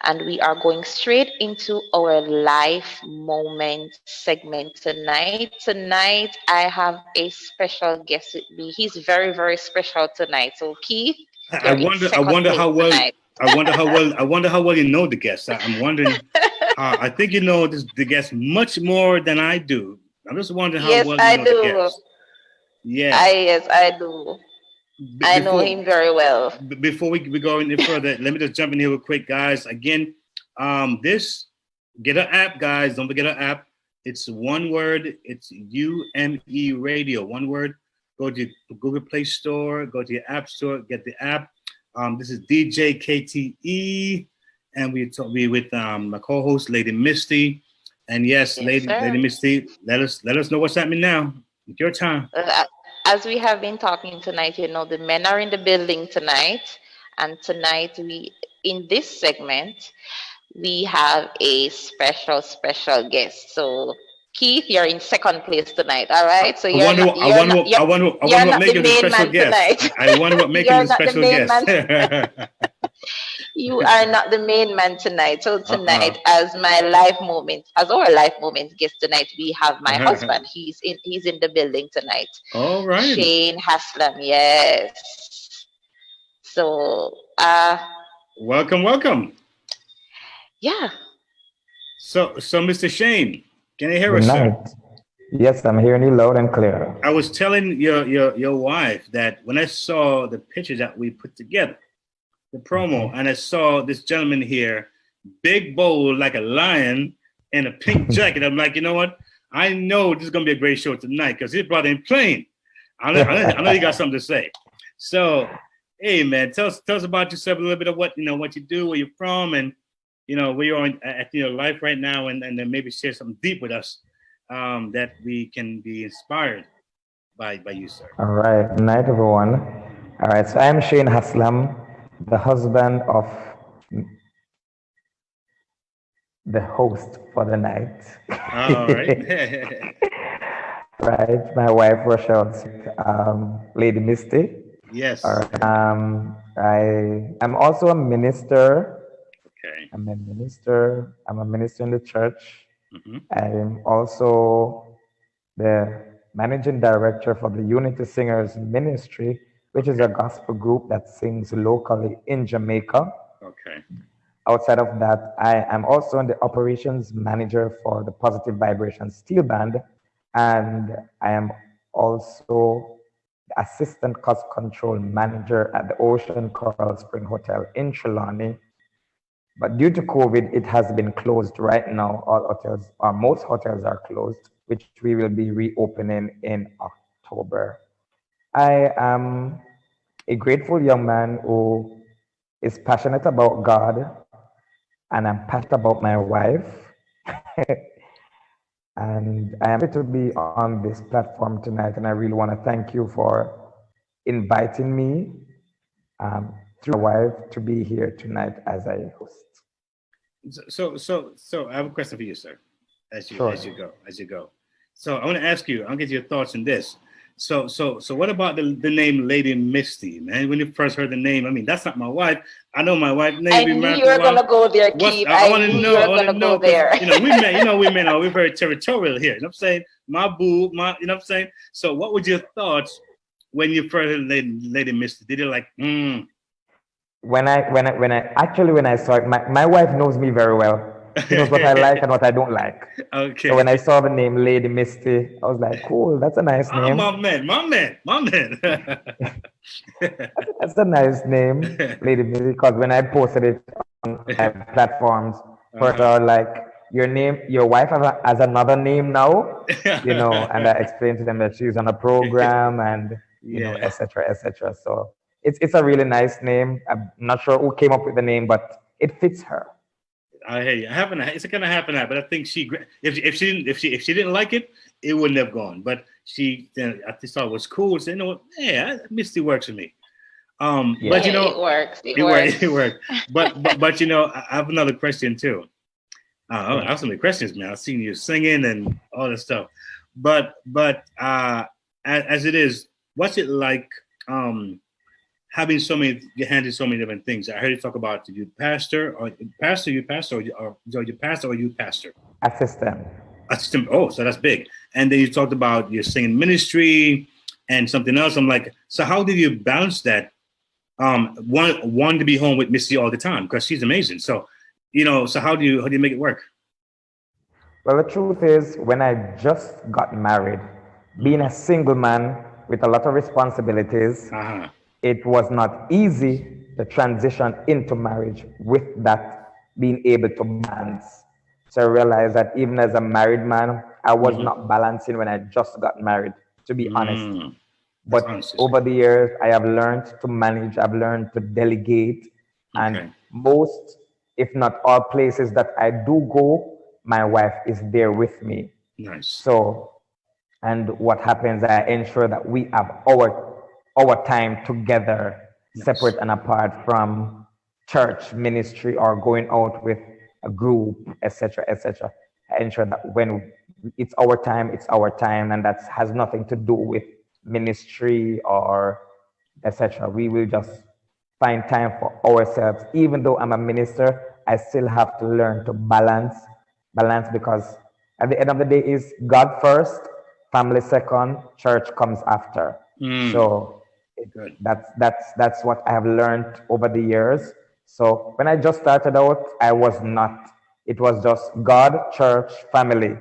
S3: And we are going straight into our life moment segment tonight. Tonight, I have a special guest with me. He's very, very special tonight. So, Keith,
S1: I wonder how well you know the guest. I'm wondering. I think you know the guest much more than I do. I'm just wondering how well you know the guest.
S3: Yes, I do. I know him very well.
S1: Before we go any further, let me just jump in here real quick, guys. Again, get an app, guys. Don't forget an app. It's one word. It's UMERADIO. One word. Go to Google Play Store. Go to your App Store. Get the app. This is DJ KTE, and we with my co-host Lady Misty. And yes, Lady Misty, let us know what's happening now. It's your time.
S3: As we have been talking tonight, you know, the men are in the building tonight, and tonight in this segment, we have a special guest. So Keith, you're in second place tonight. All right. So you're not the main man tonight.
S1: I wonder what makes you the special guest.
S3: You are not the main man tonight. So tonight, as our life moment guest tonight, we have my husband. He's in the building tonight.
S1: All right.
S3: Shane Haslam. Yes. So
S1: welcome.
S3: Yeah.
S1: So Mr. Shane, can you hear us, sir?
S10: Yes, I'm hearing you loud and clear.
S1: I was telling your wife that when I saw the picture that we put together, the promo, and I saw this gentleman here, big, bold, like a lion, in a pink jacket. I'm like, you know what? I know this is gonna be a great show tonight because his brother ain't playing. I know you got something to say. So, hey man, tell us about yourself, a little bit of what you do, where you're from, and where you're at your life right now, and then maybe share something deep with us that we can be inspired by you, sir.
S10: All right, good night, everyone. All right, so I'm Shane Haslam, the husband of the host for the night.
S1: All right.
S10: Right, my wife Rochelle, Lady Misty.
S1: Yes.
S10: I am also a minister.
S1: Okay.
S10: I'm a minister in the church.
S1: Mm-hmm.
S10: I'm also the managing director for the Unity Singers Ministry, which is a gospel group that sings locally in Jamaica.
S1: Okay.
S10: Outside of that, I am also the operations manager for the Positive Vibration Steel Band, and I am also the assistant cost control manager at the Ocean Coral Spring Hotel in Trelawney. But due to COVID, it has been closed right now. All hotels, or most hotels, are closed, which we will be reopening in October. I am a grateful young man who is passionate about God, and I'm passionate about my wife. And I am happy to be on this platform tonight, and I really want to thank you for inviting me through my wife to be here tonight as a host.
S1: So I have a question for you, sir, as you go. So I want to ask you, I'll get your thoughts on this. So what about the name Lady Misty, man? When you first heard the name, I mean, that's not my wife. I know my wife.
S3: I knew you were gonna go there, Keith. I want to know. I want to know there.
S1: We men are very territorial here. You know what I'm saying? My boo, you know what I'm saying? So what were your thoughts when you first heard Lady Misty? Did you like,
S10: When I saw it, my wife knows me very well. She knows what I like and what I don't like.
S1: Okay.
S10: So when I saw the name Lady Misty, I was like, cool, that's a nice name.
S1: My man.
S10: That's a nice name, Lady Misty, because when I posted it on platforms, first I was like, your wife has another name now, and I explained to them that she's on a program and, et cetera. So it's a really nice name. I'm not sure who came up with the name, but it fits her.
S1: I hear you. It's gonna happen, but I think if she didn't like it, it wouldn't have gone. But I just thought it was cool. So, Misty works for me. But
S3: it works. It
S1: works. But I have another question too. I have so many questions, man. I've seen you singing and all this stuff. But as it is, what's it like? Having your hands in so many different things. I heard you talk about you pastor. Assistant. Oh, so that's big. And then you talked about your singing ministry and something else. I'm like, so how did you balance that? One to be home with Misty all the time because she's amazing. So, so how do you make it work?
S10: Well, the truth is, when I just got married, being a single man with a lot of responsibilities. It was not easy to transition into marriage with that being able to balance. So I realized that even as a married man, I was not balancing when I just got married, to be honest. But over the years, I have learned to manage, I've learned to delegate. And most, if not all places that I do go, my wife is there with me.
S1: Nice.
S10: So, and what happens, I ensure that we have our time together, separate and apart from church ministry or going out with a group, etc., etc. I ensure that when it's our time, and that has nothing to do with ministry or etc. We will just find time for ourselves. Even though I'm a minister, I still have to learn to balance, because at the end of the day is God first, family second, church comes after. So that's what I have learned over the years. So when I just started out, I was not. It was just God, church, family.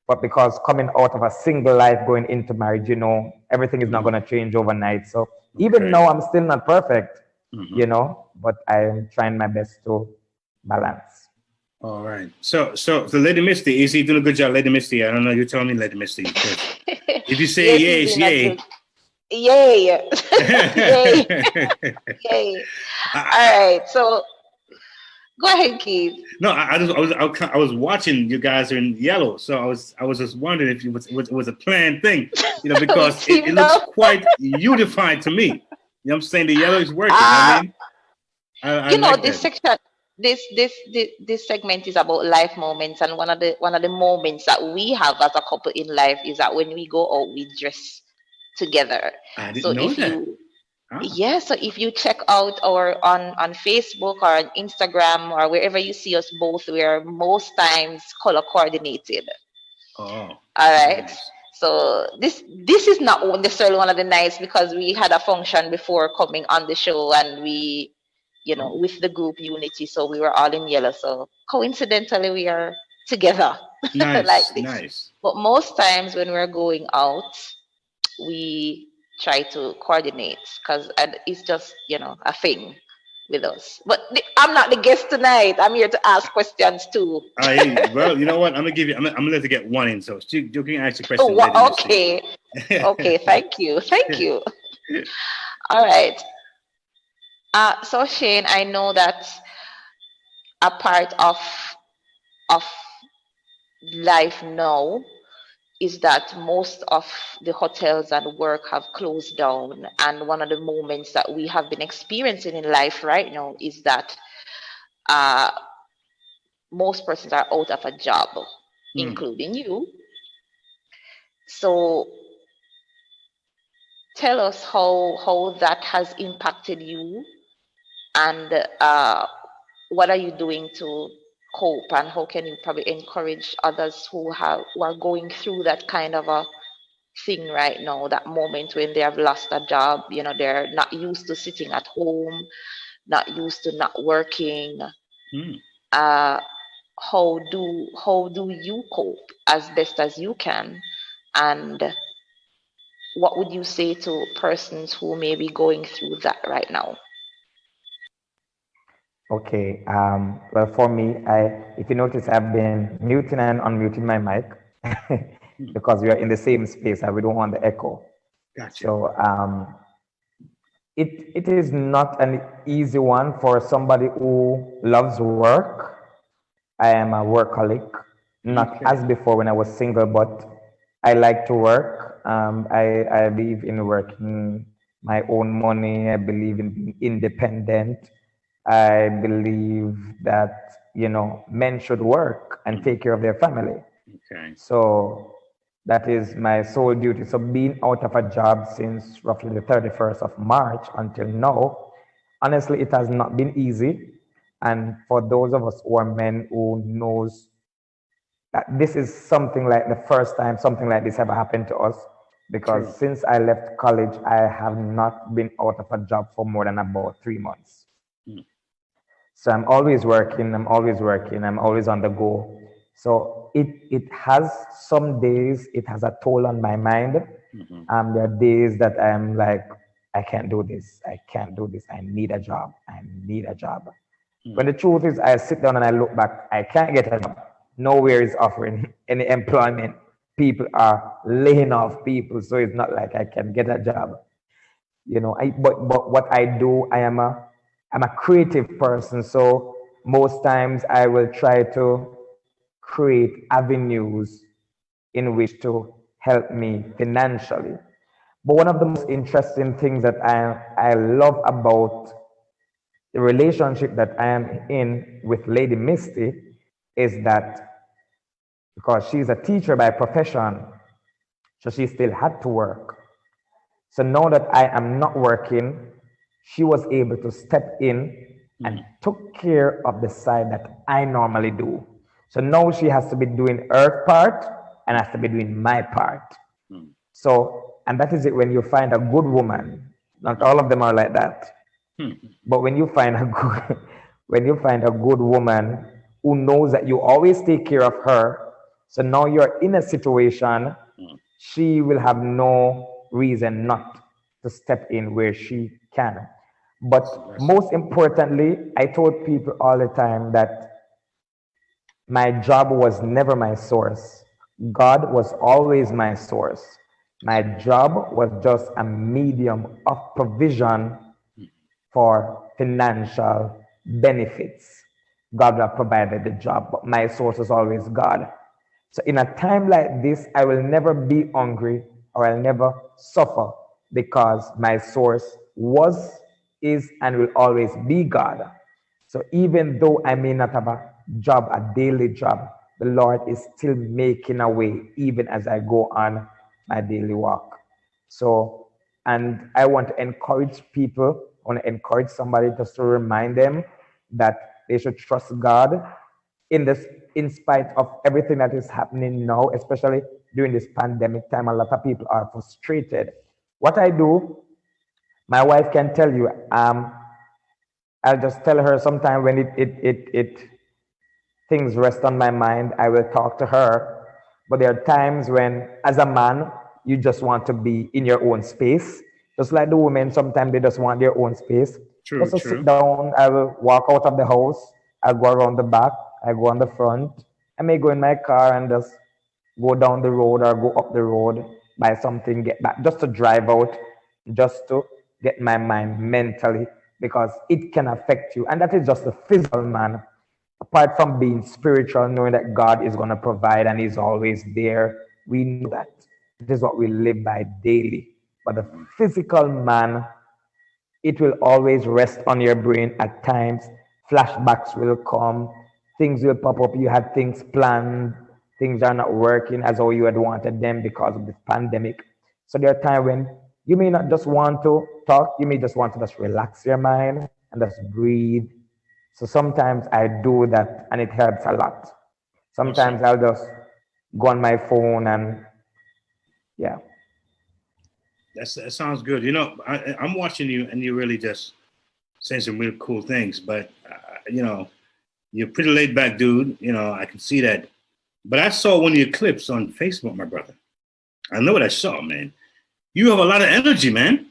S10: But because coming out of a single life, going into marriage, everything is not going to change overnight. So even now, I'm still not perfect, but I'm trying my best to balance.
S1: All right. So Lady Misty, is he doing a good job, Lady Misty? I don't know. You tell me, Lady Misty. If you say yay, it's yay.
S3: Yay. Yay. Yay. All right. So go ahead, Keith.
S1: No, I was watching you guys are in yellow, so I was just wondering if it was a planned thing, because it looks quite unified to me. You know what I'm saying? The yellow is working. I like
S3: this section, this segment is about life moments, and one of the moments that we have as a couple in life is that when we go out, we dress together.
S1: I didn't know that.
S3: Yeah, so if you check out our on Facebook or on Instagram or wherever you see us both, we are most times color coordinated.
S1: Oh.
S3: All right. Nice. So this is not necessarily one of the nights, because we had a function before coming on the show, and we, with the group Unity, so we were all in yellow. So coincidentally, we are together.
S1: Nice,
S3: like this.
S1: Nice.
S3: But most times when we're going out, we try to coordinate, because it's just a thing with us. But I'm not the guest tonight. I'm here to ask questions too.
S1: Well, you know what? I'm gonna let you get one in. So you can ask a question.
S3: Okay. Okay. Thank you. All right. So Shane, I know that a part of life now is that most of the hotels and work have closed down. And one of the moments that we have been experiencing in life right now is that most persons are out of a job, including you. So tell us how that has impacted you, and what are you doing to cope, and how can you probably encourage others who are going through that kind of a thing right now, that moment when they have lost a job, they're not used to sitting at home, not used to not working. How do you cope as best as you can, and what would you say to persons who may be going through that right now?
S10: Okay. Well, for me, if you notice, I've been muting and unmuting my mic because we are in the same space and we don't want the echo.
S1: Gotcha.
S10: So it is not an easy one for somebody who loves work. I am a workaholic, not as before when I was single, but I like to work. I believe in working my own money. I believe in being independent. I believe that, men should work and take care of their family.
S1: Okay.
S10: So that is my sole duty. So being out of a job since roughly the 31st of March until now, honestly, it has not been easy. And for those of us who are men who knows that this is something like the first time something like this ever happened to us, because since I left college, I have not been out of a job for more than about 3 months. So I'm always working, I'm always on the go. So it has some days, it has a toll on my mind. There are days that I'm like, I can't do this, I need a job. But the truth is, I sit down and I look back, I can't get a job. Nowhere is offering any employment. People are laying off people, so it's not like I can get a job. But what I do, I'm a creative person, so most times I will try to create avenues in which to help me financially. But one of the most interesting things that I love about the relationship that I am in with Lady Misty is that because she's a teacher by profession, so she still had to work. So now that I am not working, she was able to step in and took care of the side that I normally do. So now she has to be doing her part and has to be doing my part. So, and that is it when you find a good woman. Not all of them are like that. But when you find a good, when you find a good woman who knows that you always take care of her, so now you're in a situation, she will have no reason not to step in where she can. But most importantly, I told people all the time that my job was never my source. God was always my source. My job was just a medium of provision for financial benefits. God will provided the job, but my source is always God. So in a time like this, I will never be hungry or I'll never suffer because my source was, is, and will always be God. So even though I may not have a job, a daily job, the Lord is still making a way even as I go on my daily walk. So, and I want to encourage people, I want to encourage somebody just to remind them that they should trust God in this, in spite of everything that is happening now, especially during this pandemic time. A lot of people are frustrated. What I do, my wife can tell you, I'll just tell her sometime when things rest on my mind, I will talk to her. But there are times when, as a man, you just want to be in your own space. Just like the women, sometimes they just want their own space.
S1: True,
S10: just to
S1: true.
S10: sit down, I will walk out of the house, I'll go around the back, I go on the front. I may go in my car and just go down the road or go up the road, buy something, get back, just to drive out, just to get my mind mentally, because it can affect you. And that is just the physical man. Apart from being spiritual, knowing that God is going to provide and He's always there, we know that. It is what we live by daily. But the physical man, it will always rest on your brain at times. Flashbacks will come. Things will pop up. You had things planned. Things are not working as how you had wanted them because of this pandemic. So there are times when you may not just want to talk. You may just want to just relax your mind and just breathe. So sometimes I do that and it helps a lot. Sometimes I'll just go on my phone and yeah.
S1: That sounds good. You know, I'm watching you and you're really just saying some really cool things, but you know, you're a pretty laid back dude. You know, I can see that. But I saw one of your clips on Facebook, my brother. I know what I saw, man. You have a lot of energy, man.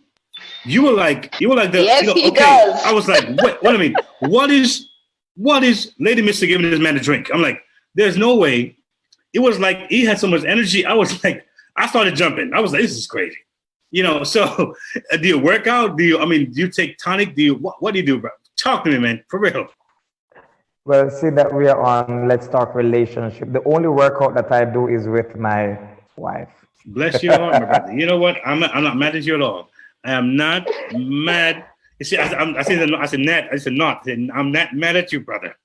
S1: You were like the,
S3: yes,
S1: you know,
S3: he
S1: okay.
S3: does.
S1: I was like, what I mean, what is Lady Misty giving this man a drink? I'm like, there's no way. It was like he had so much energy. I was like, I started jumping. I was like, this is crazy. You know, so do you work out? Do you take tonic? What do you do, bro? Talk to me, man, for real.
S10: Well, see that we are on Let's Talk Relationship. The only workout that I do is with my wife.
S1: Bless your heart, my brother. You know what? I'm not mad at you at all. I am not mad. You see, I said not. I'm not mad at you, brother.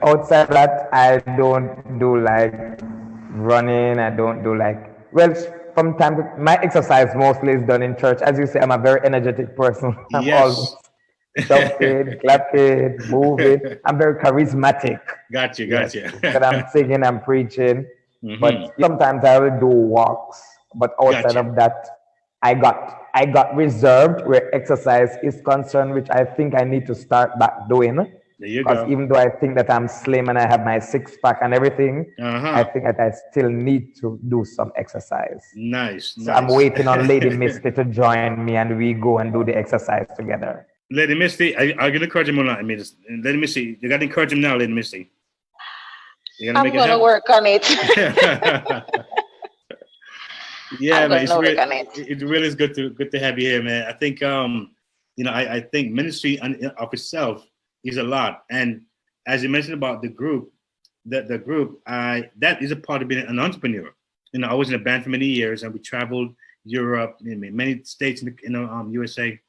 S10: Outside that, I don't do like running. I don't do like, well, from time to my exercise mostly is done in church. As you say, I'm a very energetic person. I'm always jumping, clapping, moving. I'm very charismatic.
S1: Gotcha.
S10: But I'm singing, I'm preaching. Mm-hmm. But sometimes I will do walks. But outside of that, I got reserved where exercise is concerned, which I think I need to start back doing.
S1: There you go.
S10: Because even though I think that I'm slim and I have my six-pack and everything, I think that I still need to do some exercise.
S1: Nice.
S10: So I'm waiting on Lady Misty to join me and we go and do the exercise together.
S1: Lady Misty, I'm going to encourage him or not. Lady Misty, you got to encourage him now, Lady Misty.
S3: I'm going to work on it.
S1: Yeah, man, it really is good to have you here, man. I think I think ministry of itself is a lot, and as you mentioned about the group, the group, that is a part of being an entrepreneur. You know, I was in a band for many years, and we traveled Europe, in many states in the USA,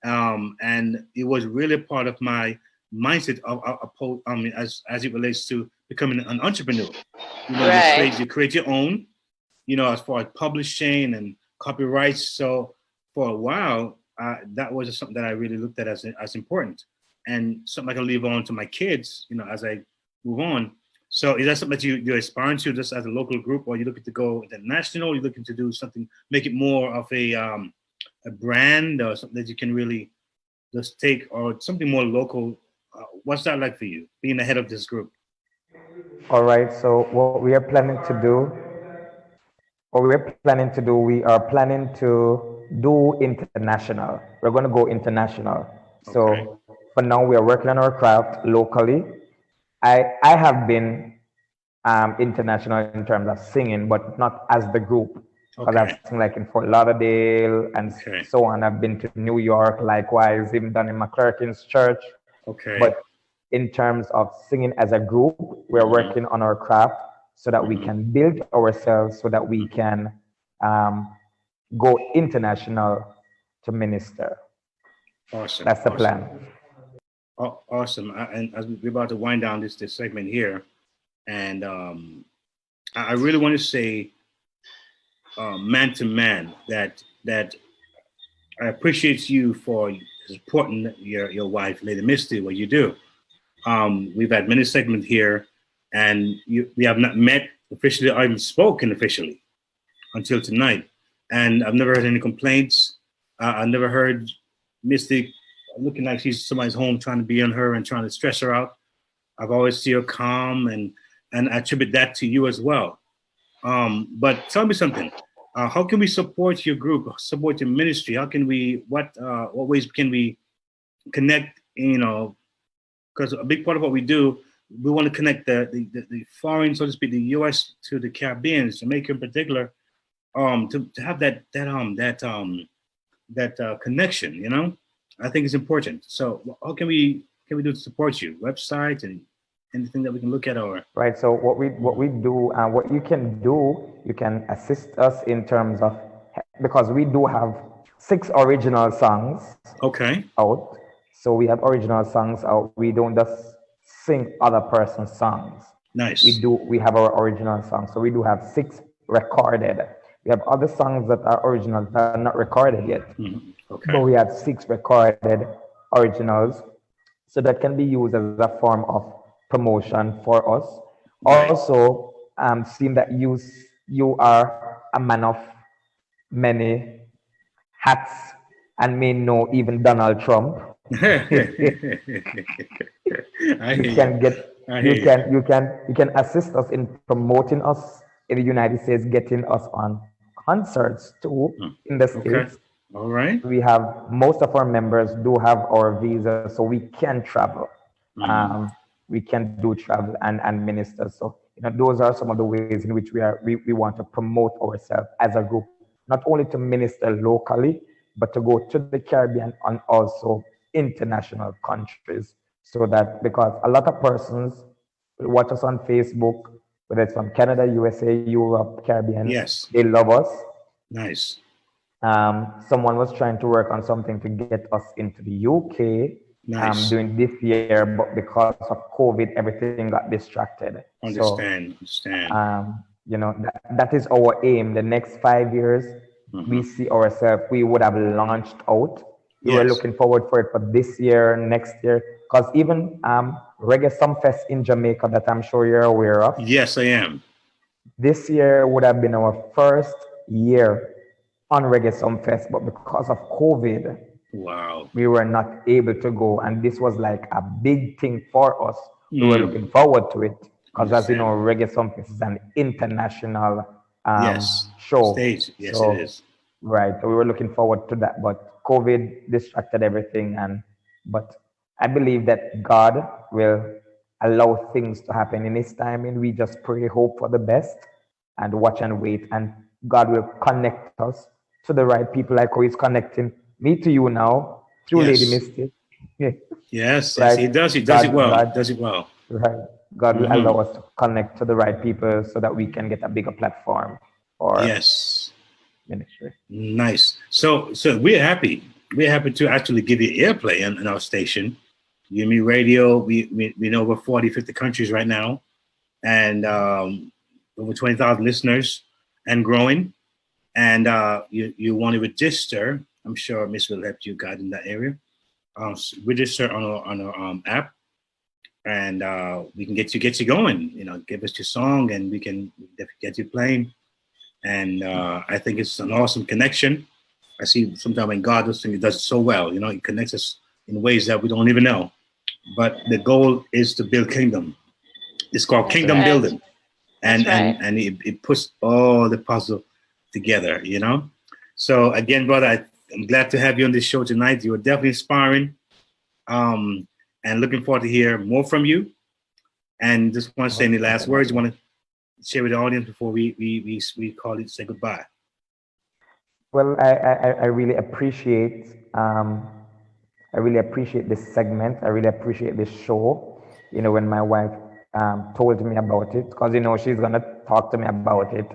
S1: and it was really a part of my mindset as it relates to becoming an entrepreneur. You know, you create your own, you know, as far as publishing and copyrights. So for a while, that was something that I really looked at as important, and something I can leave on to my kids, you know, as I move on. So is that something that you're aspiring to just as a local group, or you're looking to go international? You're looking to do something, make it more of a brand, or something that you can really just take, or something more local? What's that like for you, being the head of this group?
S10: All right. So what we are planning to do, we are planning to do international. We're going to go international. So for now, we are working on our craft locally. I have been international in terms of singing, but not as the group. Because I've sung like in Fort Lauderdale and so on. I've been to New York, likewise, even done in McClurkin's church. But in terms of singing as a group, we're working on our craft so that we can build ourselves, so that we can go international to minister.
S1: Awesome.
S10: That's the plan.
S1: Awesome. And as we're about to wind down this segment here, and I really want to say, man to man, that I appreciate you for supporting your wife, Lady Misty, what you do. We've had many segments here, and we have not met officially or even spoken officially until tonight. And I've never heard any complaints. I've never heard Misty looking like she's somebody's home trying to be on her and trying to stress her out. I've always seen her calm, and I attribute that to you as well. But tell me something. How can we support your group, support your ministry? How can we, what ways can we connect, you know, because a big part of what we do, we want to connect the foreign, so to speak, the U.S. to the Caribbean, Jamaica in particular, to have that connection, you know? I think it's important. So how can we do to support you? Website and anything that we can look at, or
S10: right. So what we do, what you can do, you can assist us in terms of, because we do have 6 original songs out. So we have original songs out. We don't just sing other person's songs.
S1: Nice.
S10: We have our original songs. So we do have 6 recorded. We have other songs that are original that are not recorded yet. But we have 6 recorded originals. So that can be used as a form of promotion for us. Right. Also, seeing that you are a man of many hats and may know even Donald Trump. You can assist us in promoting us in the United States, getting us on concerts too in the States.
S1: All right.
S10: We have, most of our members do have our visa, so we can travel. We can do travel and minister. So, you know, those are some of the ways in which we want to promote ourselves as a group, not only to minister locally, but to go to the Caribbean and also international countries. So that, because a lot of persons watch us on Facebook, whether it's from Canada, USA, Europe, Caribbean, they love us.
S1: Nice.
S10: Someone was trying to work on something to get us into the UK during this year, but because of COVID, everything got distracted.
S1: Understand.
S10: You know, that is our aim. The next 5 years, we see ourselves, we would have launched out. We were looking forward for it for this year, next year, because even Reggae Sumfest in Jamaica, that I'm sure you're aware of.
S1: Yes, I am.
S10: This year would have been our first year on Reggae Sumfest, but because of COVID, we were not able to go, and this was like a big thing for us. We were looking forward to it, because as you know, Reggae Sumfest is an international show.
S1: Stage. Yes,
S10: so,
S1: it is.
S10: Right, so we were looking forward to that, but COVID distracted everything, but I believe that God will allow things to happen in His time, and we just pray, hope for the best, and watch and wait, and God will connect us to the right people, like how He's connecting me to you now through Lady Misty.
S1: Yes, He does. He does it well.
S10: Right. God will allow us to connect to the right people so that we can get a bigger platform for ministry.
S1: Nice. So we're happy. We're happy to actually give you airplay in our station, UMERADIO. We know over 40, 50 countries right now, and over 20,000 listeners and growing. And you want to register. I'm sure Miss will help you guide in that area. Register on our app, and we can get you going. Give us your song, and we can get you playing. And I think it's an awesome connection. I see sometimes when God does things, He does it so well. He connects us in ways that we don't even know. But the goal is to build kingdom. It's called kingdom building, and it puts all the puzzle together. So again, brother, I'm glad to have you on this show tonight. You were definitely inspiring, and looking forward to hear more from you. And just want to say any last words you want to share with the audience before we call it, say goodbye.
S10: Well, I really appreciate this segment. I really appreciate this show. When my wife told me about it, because she's gonna talk to me about it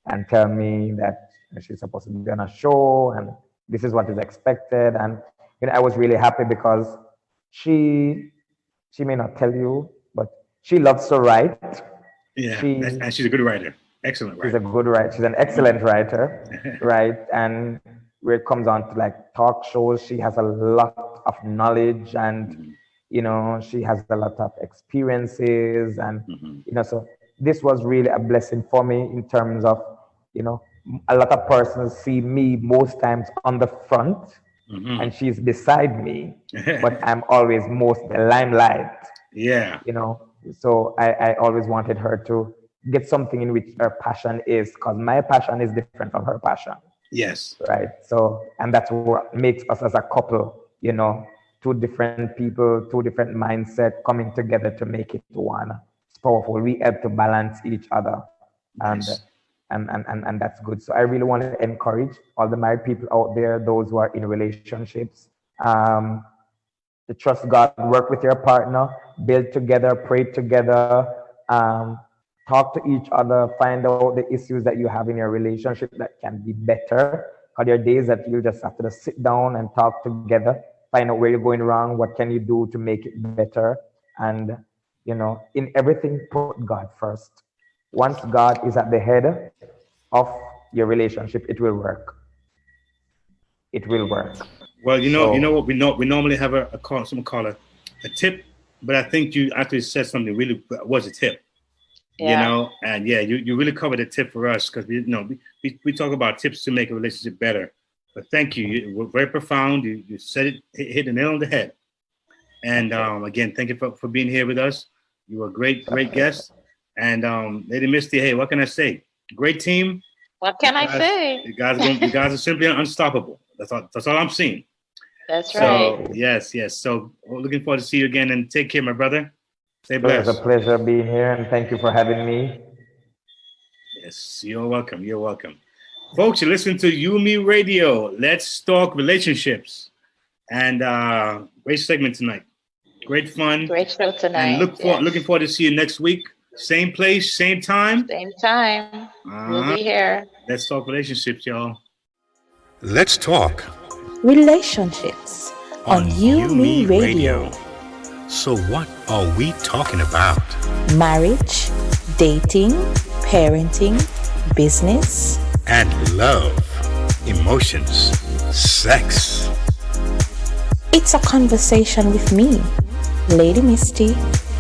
S10: and tell me that she's supposed to be on a show and this is what is expected. And I was really happy because she may not tell you, but she loves to write.
S1: Yeah, and she's a good writer. Excellent writer.
S10: She's a good writer. She's an excellent writer, right? And where it comes on to like talk shows, she has a lot of knowledge and, she has a lot of experiences. And, so this was really a blessing for me in terms of, a lot of persons see me most times on the front and she's beside me, but I'm always most the limelight.
S1: Yeah.
S10: So I always wanted her to get something in which her passion is, because my passion is different from her passion.
S1: Yes.
S10: Right. So, and that's what makes us as a couple, two different people, two different mindset coming together to make it one. It's powerful. We help to balance each other.
S1: Nice.
S10: And that's good. So I really want to encourage all the married people out there, those who are in relationships, to trust God, work with your partner, build together, pray together, talk to each other, find out the issues that you have in your relationship that can be better. Because there are days that you just have to sit down and talk together, find out where you're going wrong, what can you do to make it better. And, in everything, put God first. Once God is at the head of your relationship, it will work. It will work.
S1: Well, you know what we normally have someone call a tip, but I think you actually said something really was a tip.
S3: Yeah.
S1: And you really covered a tip for us, because we talk about tips to make a relationship better. But thank you. You were very profound. You said it, hit the nail on the head. And again, thank you for being here with us. You were a great guest. And Lady Misty, hey, what can I say? Great team.
S3: What can I say?
S1: You guys are simply unstoppable. That's all I'm seeing.
S3: That's right.
S1: So, yes. So we're looking forward to see you again, and take care, my brother. Stay blessed.
S10: It was a pleasure being here, and thank you for having me.
S1: Yes, you're welcome. You're welcome. Folks, you're listening to UMERADIO. Let's talk relationships. And great segment tonight. Great fun.
S3: Great show tonight.
S1: And looking forward to see you next week. Same place, same time.
S3: Same time. We'll be here.
S1: Let's talk relationships, y'all.
S2: Let's talk relationships on UMERADIO.
S1: So what are we talking about?
S2: Marriage, dating, parenting, business,
S1: and love, emotions, sex.
S2: It's a conversation with me, Lady Misty,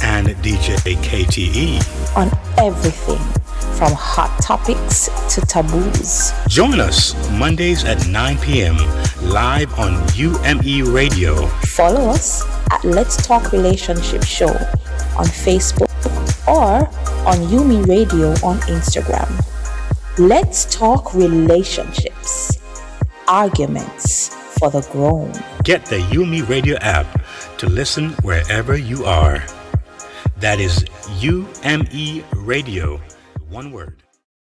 S1: and DJ KTE
S2: on everything from hot topics to taboos.
S1: Join us Mondays at 9 p.m. live on UMERADIO.
S2: Follow us at Let's Talk Relationship Show on Facebook or on UMERADIO on Instagram. Let's talk relationships, arguments for the grown.
S1: Get the UMERADIO app to listen wherever you are. That is UMERADIO, one word.